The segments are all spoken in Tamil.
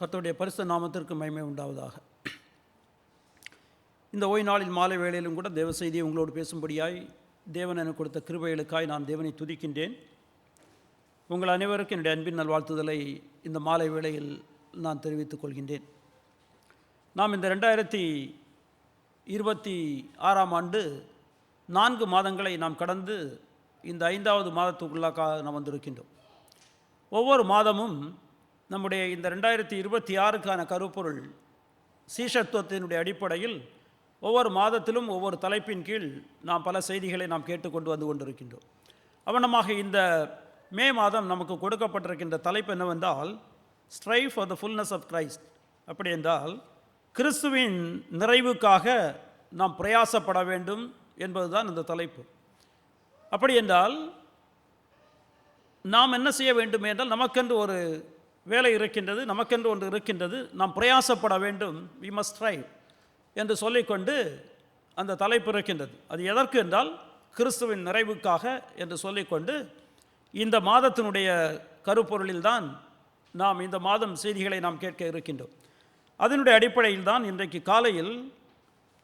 கர்த்தருடைய பரிசுத்த நாமத்திற்கு மகிமை உண்டாவதாக. இந்த ஓய்வு நாளில் மாலை வேளையிலும் கூட தேவ செய்தியை உங்களோடு பேசும்படியாய் தேவன் எனக்கு கொடுத்த கிருபைகளுக்காய் நான் தேவனை துதிக்கின்றேன். உங்கள் அனைவருக்கும் என்னுடைய அன்பின் நல்வாழ்த்துதலை இந்த மாலை வேளையில் நான் தெரிவித்துக் கொள்கின்றேன். நாம் இந்த 2026 ஆண்டு 4 மாதங்களை நாம் கடந்து இந்த 5வது மாதத்துக்குள்ளாக நாம் வந்திருக்கின்றோம். ஒவ்வொரு மாதமும் நம்முடைய இந்த 2026க்கான கருப்பொருள் சீஷத்துவத்தினுடைய அடிப்படையில் ஒவ்வொரு மாதத்திலும் ஒவ்வொரு தலைப்பின் கீழ் நாம் பல செய்திகளை நாம் கேட்டுக்கொண்டு வந்து கொண்டிருக்கின்றோம். அவனமாக இந்த மே மாதம் நமக்கு கொடுக்கப்பட்டிருக்கின்ற தலைப்பு என்னவென்றால் strive for the fullness of Christ. அப்படி என்றால் கிறிஸ்துவின் நிறைவுக்காக நாம் பிரயாசப்பட வேண்டும் என்பதுதான் இந்த தலைப்பு. அப்படி என்றால் நாம் என்ன செய்ய வேண்டும் என்றால் நமக்கென்று ஒரு வேலை இருக்கின்றது, நமக்கென்று ஒன்று இருக்கின்றது, நாம் பிரயாசப்பட வேண்டும், வி மஸ்ட் ஸ்ட்ரைவ் என்று சொல்லிக்கொண்டு அந்த தலைப்பு இருக்கின்றது. அது எதற்கு என்றால் கிறிஸ்துவின் நிறைவுக்காக என்று சொல்லிக்கொண்டு இந்த மாதத்தினுடைய கருப்பொருளில்தான் நாம் இந்த மாதம் செய்திகளை நாம் கேட்க இருக்கின்றோம். அதனுடைய அடிப்படையில் தான் இன்றைக்கு காலையில்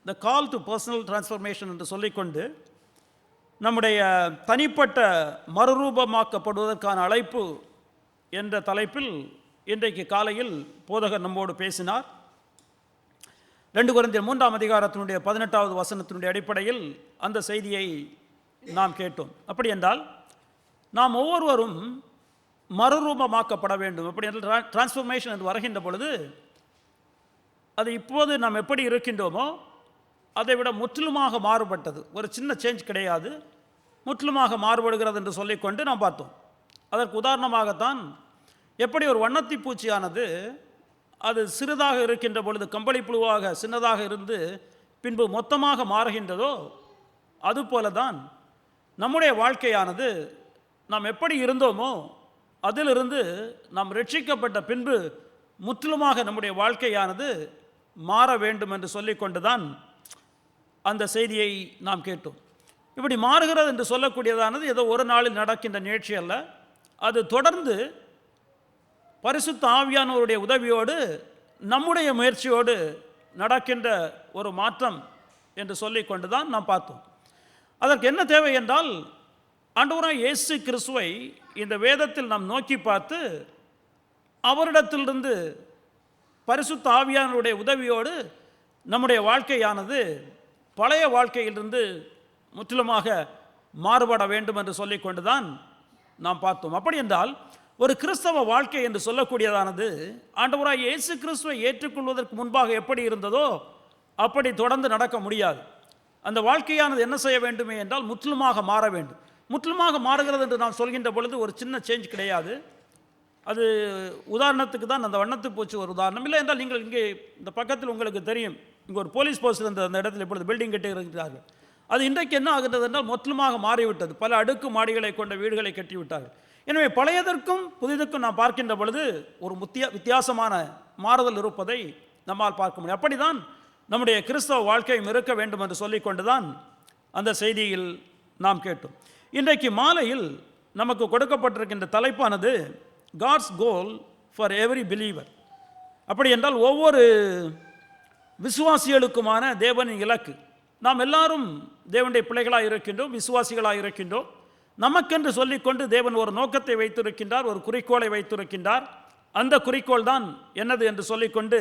த கால் டு பர்சனல் டிரான்ஸ்ஃபர்மேஷன் என்று சொல்லிக்கொண்டு நம்முடைய தனிப்பட்ட மறுரூபமாக்கப்படுவதற்கான அழைப்பு என்ற தலைப்பில் இன்றைக்கு காலையில் போதகர் நம்மோடு பேசினார். 2 கொரிந்தியர் 3ஆம் அதிகாரத்தினுடைய 18வது வசனத்தினுடைய அடிப்படையில் அந்த செய்தியை நாம் கேட்டோம். அப்படி என்றால் நாம் ஒவ்வொருவரும் மறுரூபமாக்கப்பட வேண்டும். அப்படி என்றால் டிரான்ஸ்ஃபர்மேஷன் என்று வருகின்ற பொழுது அது இப்போது நாம் எப்படி இருக்கின்றோமோ அதை விட முற்றிலுமாக மாறுபட்டது, ஒரு சின்ன சேஞ்ச் கிடையாது, முற்றிலுமாக மாறுபடுகிறது என்று சொல்லிக்கொண்டு நாம் பார்த்தோம். அதற்கு உதாரணமாகத்தான் எப்படி ஒரு வண்ணத்தி பூச்சியானது அது சிறிதாக இருக்கின்ற பொழுது கம்பளிப்புழுவாக சின்னதாக இருந்து பின்பு மொத்தமாக மாறுகின்றதோ அதுபோல தான் நம்முடைய வாழ்க்கையானது நாம் எப்படி இருந்தோமோ அதிலிருந்து நாம் ரட்சிக்கப்பட்ட பின்பு முற்றிலுமாக நம்முடைய வாழ்க்கையானது மாற வேண்டும் என்று சொல்லிக்கொண்டு தான் அந்த செய்தியை நாம் கேட்டோம். இப்படி மாறுகிறது என்று சொல்லக்கூடியதானது ஏதோ ஒரு நாளில் நடக்கின்ற நிகழ்ச்சி அல்ல. அது தொடர்ந்து பரிசுத்த ஆவியானவருடைய உதவியோடு நம்முடைய முயற்சியோடு நடக்கின்ற ஒரு மாற்றம் என்று சொல்லிக்கொண்டு தான் நாம் பார்த்தோம். அதற்கு என்ன தேவை என்றால் ஆண்டவராகிய இயேசு கிறிஸ்துவை இந்த வேதத்தில் நாம் நோக்கி பார்த்து அவரிடத்திலிருந்து பரிசுத்த ஆவியானவருடைய உதவியோடு நம்முடைய வாழ்க்கையானது பழைய வாழ்க்கையிலிருந்து முற்றிலுமாக மாறுபட வேண்டும் என்று சொல்லிக்கொண்டு தான் நாம் பார்த்தோம். அப்படி என்றால் ஒரு கிறிஸ்தவ வாழ்க்கை என்று சொல்லக்கூடியதானது ஆண்டவராகிய இயேசு கிறிஸ்துவை ஏற்றுக்கொள்வதற்கு முன்பாக எப்படி இருந்ததோ அப்படி தொடர்ந்து நடக்க முடியாது. அந்த வாழ்க்கையானது என்ன செய்ய வேண்டுமே என்றால் முற்றிலுமாக மாற வேண்டும். முற்றிலுமாக மாறுகிறது என்று நாம் சொல்கின்ற பொழுது ஒரு சின்ன சேஞ்ச் கிடையாது. அது உதாரணத்துக்கு தான் அந்த வண்ணத்து பூச்சி ஒரு உதாரணம். இல்லை என்றால் நீங்கள் இங்கே இந்த பக்கத்தில் உங்களுக்கு தெரியும், இங்கே ஒரு போலீஸ் போஸ்ட் இருந்த அந்த இடத்துல இப்பொழுது பில்டிங் கட்டி இருக்கிறார்கள். அது இன்றைக்கு என்ன ஆகின்றது என்றால் முற்றிலுமாக மாறிவிட்டது. பல அடுக்கு மாடிகளை கொண்ட வீடுகளை கட்டிவிட்டார்கள். எனவே பழையதற்கும் புதிதற்கும் நாம் பார்க்கின்ற பொழுது ஒரு வித்தியாசமான மாறுதல் இருப்பதை நம்மால் பார்க்க முடியும். அப்படிதான் நம்முடைய கிறிஸ்தவ வாழ்க்கையும் இருக்க வேண்டும் என்று சொல்லிக்கொண்டு தான் அந்த செய்தியில் நாம் கேட்டோம். இன்றைக்கு மாலையில் நமக்கு கொடுக்கப்பட்டிருக்கின்ற தலைப்பானது God's call for every believer. அப்படி என்றால் ஒவ்வொரு விசுவாசிகளுக்குமான தேவனின் இலக்கு. நாம் எல்லாரும் தேவனுடைய பிள்ளைகளாக இருக்கின்றோம், விசுவாசிகளாக இருக்கின்றோம். நமக்கென்று சொல்லிக்கொண்டு தேவன் ஒரு நோக்கத்தை வைத்திருக்கின்றார், ஒரு குறிக்கோளை வைத்திருக்கின்றார். அந்த குறிக்கோள் தான் என்னது என்று சொல்லிக்கொண்டு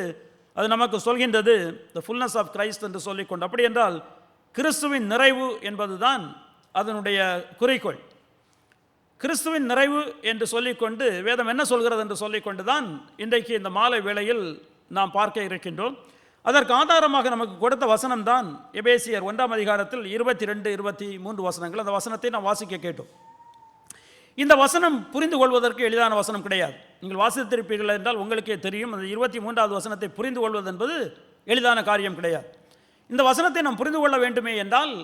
அது நமக்கு சொல்கின்றது த ஃபுல்னஸ் ஆஃப் கிரைஸ்ட் என்று சொல்லிக்கொண்டு. அப்படி என்றால் கிறிஸ்துவின் நிறைவு என்பது தான் அதனுடைய குறிக்கோள். கிறிஸ்துவின் நிறைவு என்று சொல்லிக்கொண்டு வேதம் என்ன சொல்கிறது என்று சொல்லிக்கொண்டு தான் இன்றைக்கு இந்த மாலை வேளையில் நாம் பார்க்க இருக்கின்றோம். அதற்கு ஆதாரமாக நமக்கு கொடுத்த வசனம் தான் எபேசியர் 1ஆம் அதிகாரத்தில் 22, 23 வசனங்கள். அந்த வசனத்தை நாம் வாசிக்க கேட்டோம். இந்த வசனம் புரிந்து கொள்வதற்கு எளிதான வசனம் கிடையாது. நீங்கள் வாசித்திருப்பீர்கள் என்றால் உங்களுக்கே தெரியும், அந்த 23வது வசனத்தை புரிந்து கொள்வது என்பது எளிதான காரியம் கிடையாது. இந்த வசனத்தை நாம் புரிந்து கொள்ள வேண்டுமே என்றால்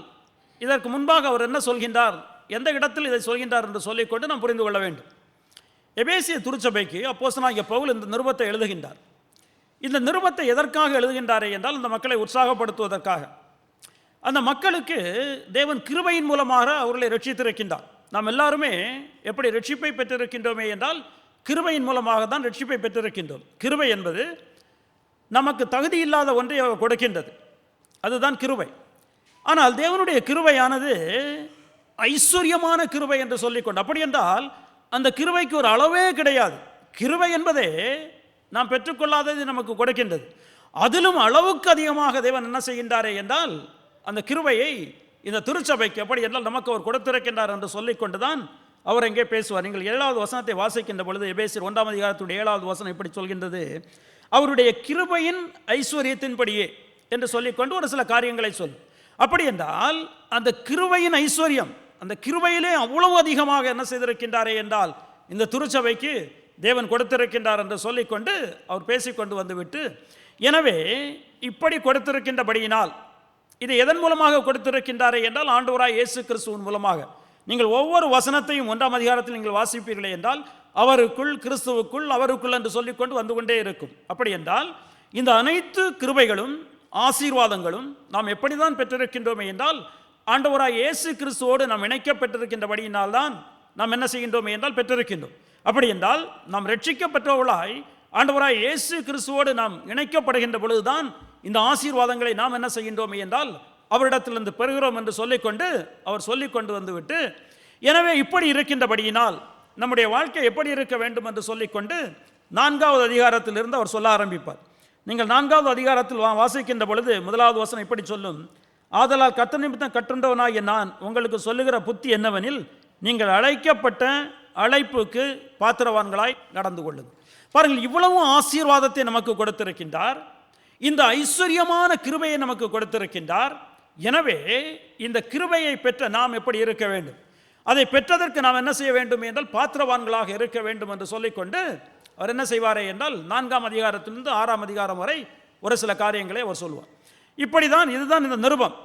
இதற்கு முன்பாக அவர் என்ன சொல்கின்றார், எந்த இடத்தில் இதை சொல்கின்றார் என்று சொல்லிக்கொண்டு நாம் புரிந்து கொள்ள வேண்டும். எபேசிய திருச்சபைக்கு அப்போஸ்தலனாகிய பவுல் இந்த நிருபத்தை எழுதுகின்றார். இந்த நிருபத்தை எதற்காக எழுதுகின்றாரே என்றால் அந்த மக்களை உற்சாகப்படுத்துவதற்காக. அந்த மக்களுக்கு தேவன் கிருபையின் மூலமாக அவர்களை ரட்சித்திருக்கின்றார். நாம் எல்லாருமே எப்படி ரட்சிப்பை பெற்றிருக்கின்றோமே என்றால் கிருபையின் மூலமாக தான் ரட்சிப்பை பெற்றிருக்கின்றோம். கிருபை என்பது நமக்கு தகுதி இல்லாத ஒன்றை அவர் கொடுக்கின்றது, அதுதான் கிருபை. ஆனால் தேவனுடைய கிருபையானது ஐஸ்வர்யமான கிருபை என்று சொல்லிக்கொண்டு, அப்படி என்றால் அந்த கிருபைக்கு ஒரு அளவே கிடையாது. கிருபை என்பதே நாம் பெற்றுக்கொள்ளாதது நமக்கு கொடுக்கின்றது. அதிலும் அளவுக்கு அதிகமாக தேவன் என்ன செய்கின்றாரே என்றால் அந்த கிருபையை இந்த திருச்சபைக்கு அப்படி என்றால் நமக்கு அவர் கொடுத்திருக்கின்றார் என்று சொல்லிக்கொண்டு தான் அவர் எங்கே பேசுவார். நீங்கள் 7வது வசனத்தை வாசிக்கின்ற பொழுது எபேசியர் 1ஆம் அதிகாரத்துடைய 7வது வசனம் இப்படி சொல்கின்றது, அவருடைய கிருபையின் ஐஸ்வர்யத்தின்படியே என்று சொல்லிக்கொண்டு ஒரு சில காரியங்களை சொல்லும். அப்படி என்றால் அந்த கிருபையின் ஐஸ்வர்யம், அந்த கிருபையிலே அவ்வளவு அதிகமாக என்ன செய்திருக்கின்றாரே என்றால் இந்த திருச்சபைக்கு தேவன் கொடுத்திருக்கின்றார் என்று சொல்லிக்கொண்டு அவர் பேசிக்கொண்டு வந்துவிட்டு, எனவே இப்படி கொடுத்திருக்கின்றபடியினால் இது எதன் மூலமாக கொடுத்திருக்கின்றாரே என்றால் ஆண்டவராய் இயேசு கிறிஸ்துவின் மூலமாக. நீங்கள் ஒவ்வொரு வசனத்தையும் 1ஆம் அதிகாரத்தில் நீங்கள் வாசிப்பீர்களே என்றால் அவருக்குள், கிறிஸ்துவுக்குள், அவருக்குள் என்று சொல்லிக்கொண்டு வந்து கொண்டே இருக்கும். அப்படி என்றால் இந்த அனைத்து கிருபைகளும் ஆசீர்வாதங்களும் நாம் எப்படி தான் பெற்றிருக்கின்றோமே என்றால் ஆண்டவராய் இயேசு கிறிஸ்துவோடு நாம் இணைக்கப்பட்டிருக்கின்றபடியினால் தான் நாம் என்ன செய்கின்றோமே என்றால் பெற்றிருக்கின்றோம். அப்படி என்றால் நாம் ரட்சிக்கப்பட்டவர்களாய் ஆண்டவராய் இயேசு கிறிஸ்துவோடு நாம் இணைக்கப்படுகின்ற பொழுதுதான் இந்த ஆசீர்வாதங்களை நாம் என்ன செய்கின்றோமே என்றால் அவரிடத்திலிருந்து பெறுகிறோம் என்று சொல்லிக்கொண்டு அவர் சொல்லிக்கொண்டு வந்துவிட்டு, எனவே இப்படி இருக்கின்றபடியினால் நம்முடைய வாழ்க்கை எப்படி இருக்க வேண்டும் என்று சொல்லிக்கொண்டு 4வது அதிகாரத்திலிருந்து அவர் சொல்ல ஆரம்பிப்பார். நீங்கள் 4வது அதிகாரத்தில் வாசிக்கின்ற பொழுது 1வது வசனம் இப்படி சொல்லும், ஆதலால் கர்த்தர் நிமித்தம் கட்டுண்டவனாகிய நான் உங்களுக்கு சொல்லுகிற புத்தி என்னவெனில், நீங்கள் அழைக்கப்பட்ட அழைப்புக்கு பாத்திரவான்களாய் நடந்து கொள்ளுங்கள். பாருங்கள், இவ்வளவு ஆசீர்வாதத்தை நமக்கு கொடுத்திருக்கின்றார், இந்த ஐஸ்வர்யமான கிருபையை நமக்கு கொடுத்திருக்கின்றார். எனவே இந்த கிருபையை பெற்ற நாம் எப்படி இருக்க வேண்டும், அதை பெற்றதற்கு நாம் என்ன செய்ய வேண்டும் என்றால் பாத்திரவான்களாக இருக்க வேண்டும் என்று சொல்லிக்கொண்டு அவர் என்ன செய்வாரே என்றால் 4ஆம் அதிகாரத்திலிருந்து 6ஆம் அதிகாரம் வரை ஒரு சில காரியங்களை அவர் சொல்வார். இப்படிதான் இதுதான் இந்த நிருபம்.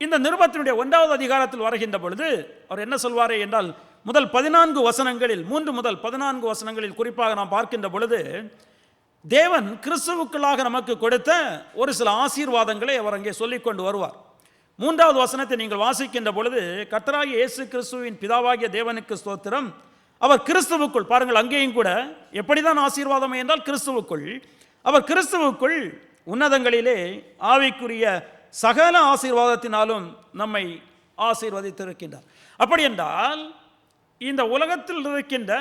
இந்த நிருபத்தினுடைய 1வது அதிகாரத்தில் வருகின்ற பொழுது அவர் என்ன சொல்வாரே என்றால் முதல் 14 வசனங்களில் 3 முதல் 14 வசனங்களில் குறிப்பாக நாம் பார்க்கின்ற பொழுது தேவன் கிறிஸ்துவுக்குள்ளாக நமக்கு கொடுத்த ஒரு சில ஆசீர்வாதங்களை அவர் அங்கே சொல்லிக்கொண்டு வருவார். 3வது வசனத்தை நீங்கள் வாசிக்கின்ற பொழுது, கர்த்தராகிய இயேசு கிறிஸ்துவின் பிதாவாகிய தேவனுக்கு ஸ்தோத்திரம், அவர் கிறிஸ்துவுக்குள், பாருங்கள் அங்கேயும் கூட எப்படிதான் ஆசீர்வாதம் என்றால் கிறிஸ்துவுக்குள், அவர் கிறிஸ்துவுக்குள் உன்னதங்களிலே ஆவிக்குரிய சகல ஆசீர்வாதத்தினாலும் நம்மை ஆசீர்வதித்திருக்கின்றார். அப்படி என்றால் இந்த உலகத்தில் இருக்கின்ற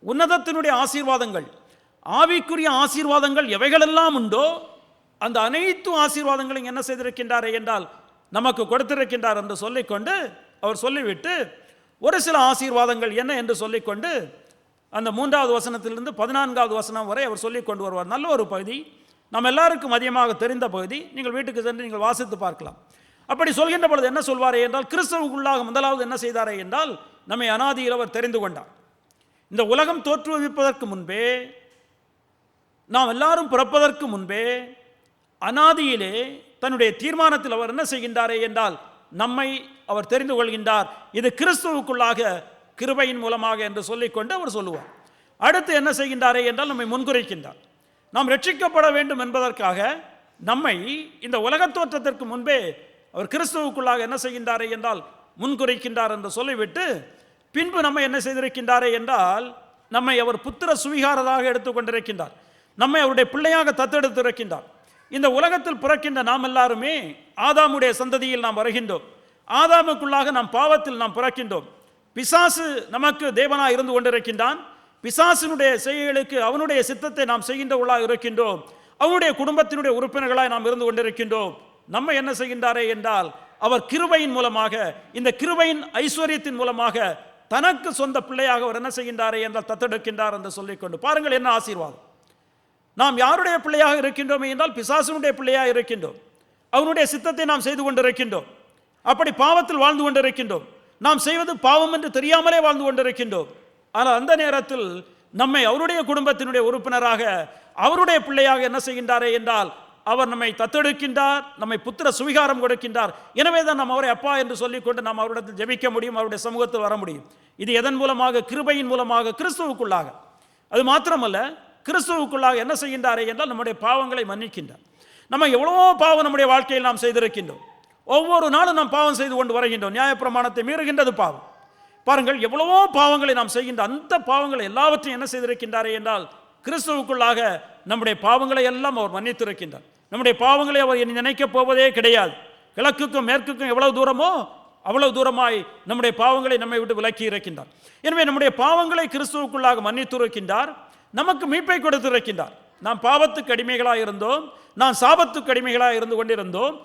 உன்னதத்தினுடைய ஆசீர்வாதங்கள், ஆவிக்குரிய ஆசீர்வாதங்கள் எவைகளெல்லாம் உண்டோ அந்த அனைத்து ஆசீர்வாதங்களையும் என்ன செய்திருக்கின்றாரே என்றால் நமக்கு கொடுத்திருக்கின்றார் என்று சொல்லிக்கொண்டு அவர் சொல்லிவிட்டு ஒரு சில ஆசீர்வாதங்கள் என்ன என்று சொல்லிக்கொண்டு அந்த 3வது வசனத்திலிருந்து 14வது வசனம் வரை அவர் சொல்லிக் கொண்டு வருவார். நல்ல ஒரு பகுதி, நாம் எல்லாருக்கும் அதிகமாக தெரிந்த பகுதி. நீங்கள் வீட்டுக்கு சென்று நீங்கள் வாசித்து பார்க்கலாம். அப்படி சொல்கின்ற பொழுது என்ன சொல்வாரே என்றால் கிறிஸ்துவுக்குள்ளாக முதலாவது என்ன செய்தாரே என்றால் நம்மை அனாதியில் அவர் தெரிந்து கொண்டார். இந்த உலகம் தோற்றுவிப்பதற்கு முன்பே, நாம் எல்லாரும் பிறப்பதற்கு முன்பே அனாதியிலே தன்னுடைய தீர்மானத்தில் அவர் என்ன செய்கின்றாரே என்றால் நம்மை அவர் தெரிந்து கொள்கின்றார். இது கிறிஸ்துவுக்குள்ளாக கிருபையின் மூலமாக என்று சொல்லிக்கொண்டு அவர் சொல்லுவார். அடுத்து என்ன செய்கின்றாரே என்றால் நம்மை முன்குறிக்கின்றார். நாம் ரட்சிக்கப்பட வேண்டும் என்பதற்காக நம்மை இந்த உலகத் தோற்றத்திற்கு முன்பே அவர் கிறிஸ்துவுக்குள்ளாக என்ன செய்கின்றாரே என்றால் முன்குறிக்கின்றார் என்று சொல்லிவிட்டு பின்பு நம்மை என்ன செய்திருக்கின்றாரே என்றால் நம்மை அவர் புத்திர சுவிகாரதாக எடுத்துக்கொண்டிருக்கின்றார். நம்மை அவருடைய பிள்ளையாக தத்தெடுத்திருக்கின்றார். இந்த உலகத்தில் பிறக்கின்ற நாம் எல்லாருமே ஆதாமுடைய சந்ததியில் நாம் வருகின்றோம். ஆதாமுக்குள்ளாக நாம் பாவத்தில் நாம் பிறக்கின்றோம். பிசாசு நமக்கு தேவனாக இருந்து கொண்டிருக்கின்றான். பிசாசினுடைய செய்கைகளுக்கு அவனுடைய சித்தத்தை நாம் செய்கின்றவர்களாக இருக்கின்றோம். அவனுடைய குடும்பத்தினுடைய உறுப்பினர்களாய் நாம் இருந்து கொண்டிருக்கின்றோம். நம்ம என்ன செய்கின்றாரே என்றால் அவர் கிருபையின் மூலமாக, இந்த கிருபையின் ஐஸ்வர்யத்தின் மூலமாக தனக்கு சொந்த பிள்ளையாக அவர் என்ன செய்கின்றாரே என்றால் தத்தெடுக்கின்றார் என்று சொல்லிக்கொண்டு பாருங்கள் என்ன ஆசீர்வாதம். நாம் யாருடைய பிள்ளையாக இருக்கின்றோமே என்றால் பிசாசுனுடைய பிள்ளையாக இருக்கின்றோம். அவனுடைய சித்தத்தை நாம் செய்து கொண்டிருக்கின்றோம். அப்படி பாவத்தில் வாழ்ந்து கொண்டிருக்கின்றோம். நாம் செய்வது பாவம் என்று தெரியாமலே வாழ்ந்து கொண்டிருக்கின்றோம். ஆனால் அந்த நேரத்தில் நம்மை அவருடைய குடும்பத்தினுடைய உறுப்பினராக, அவருடைய பிள்ளையாக என்ன செய்கின்றாரே என்றால் அவர் நம்மை தத்தெடுக்கின்றார், நம்மை புத்திர சுவிகாரம் கொடுக்கின்றார். எனவே தான் நாம் அவரை அப்பா என்று சொல்லிக்கொண்டு நாம் அவரிடத்தில் ஜெபிக்க முடியும், அவருடைய சமூகத்தில் வர முடியும். இது எதன் மூலமாக? கிருபையின் மூலமாக, கிறிஸ்துவுக்குள்ளாக. அது மாத்திரமல்ல, கிறிஸ்துவுக்குள்ளாக என்ன செய்கின்றாரே என்றால் நம்முடைய பாவங்களை மன்னிக்கின்றார். நம்ம எவ்வளவோ பாவம் நம்முடைய வாழ்க்கையில் நாம் செய்திருக்கின்றோம். ஒவ்வொரு நாளும் நாம் பாவம் செய்து கொண்டு வருகின்றோம். நியாயப்பிரமாணத்தை மீறுகின்றது பாவம். பாருங்கள், எவ்வளவோ பாவங்களை நாம் செய்கின்ற அந்த பாவங்களை எல்லாவற்றையும் என்ன செய்திருக்கின்றாரே என்றால் கிறிஸ்துவுக்குள்ளாக நம்முடைய பாவங்களை எல்லாம் அவர் மன்னித்திருக்கின்றார். நம்முடைய பாவங்களை அவர் நினைக்கப் போவதே கிடையாது. கிழக்குக்கும் மேற்குக்கும் எவ்வளவு தூரமோ அவ்வளவு தூரமாய் நம்முடைய பாவங்களை நம்மை விட்டு விலக்கி இருக்கின்றார். எனவே நம்முடைய பாவங்களை கிறிஸ்துவுக்குள்ளாக மன்னித்திருக்கின்றார். நமக்கு மீட்பை கொடுத்திருக்கின்றார். நாம் பாவத்துக்கு அடிமைகளாக இருந்தோம், நாம் சாபத்துக்கு அடிமைகளாக இருந்து கொண்டிருந்தோம்.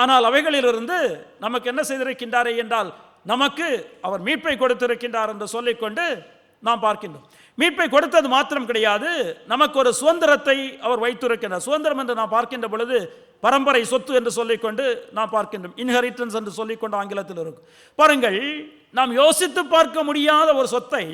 ஆனால் அவைகளிலிருந்து நமக்கு என்ன செய்திருக்கின்றாரே என்றால் நமக்கு அவர் மீட்பை கொடுத்திருக்கின்றார் என்று சொல்லிக்கொண்டு நாம் பார்க்கின்றோம். மீட்பை கொடுத்தது மாத்திரம் கிடையாது, நமக்கு ஒரு சுதந்திரத்தை அவர் வைத்திருக்கின்றார். சுதந்திரம் என்று நாம் பார்க்கின்ற பொழுது பரம்பரை சொத்து என்று சொல்லிக்கொண்டு நாம் பார்க்கின்றோம். இன்ஹெரிட்டன்ஸ் என்று சொல்லிக்கொண்டு ஆங்கிலத்தில் இருக்கும். பாருங்கள், நாம் யோசித்து பார்க்க முடியாத ஒரு சொத்தை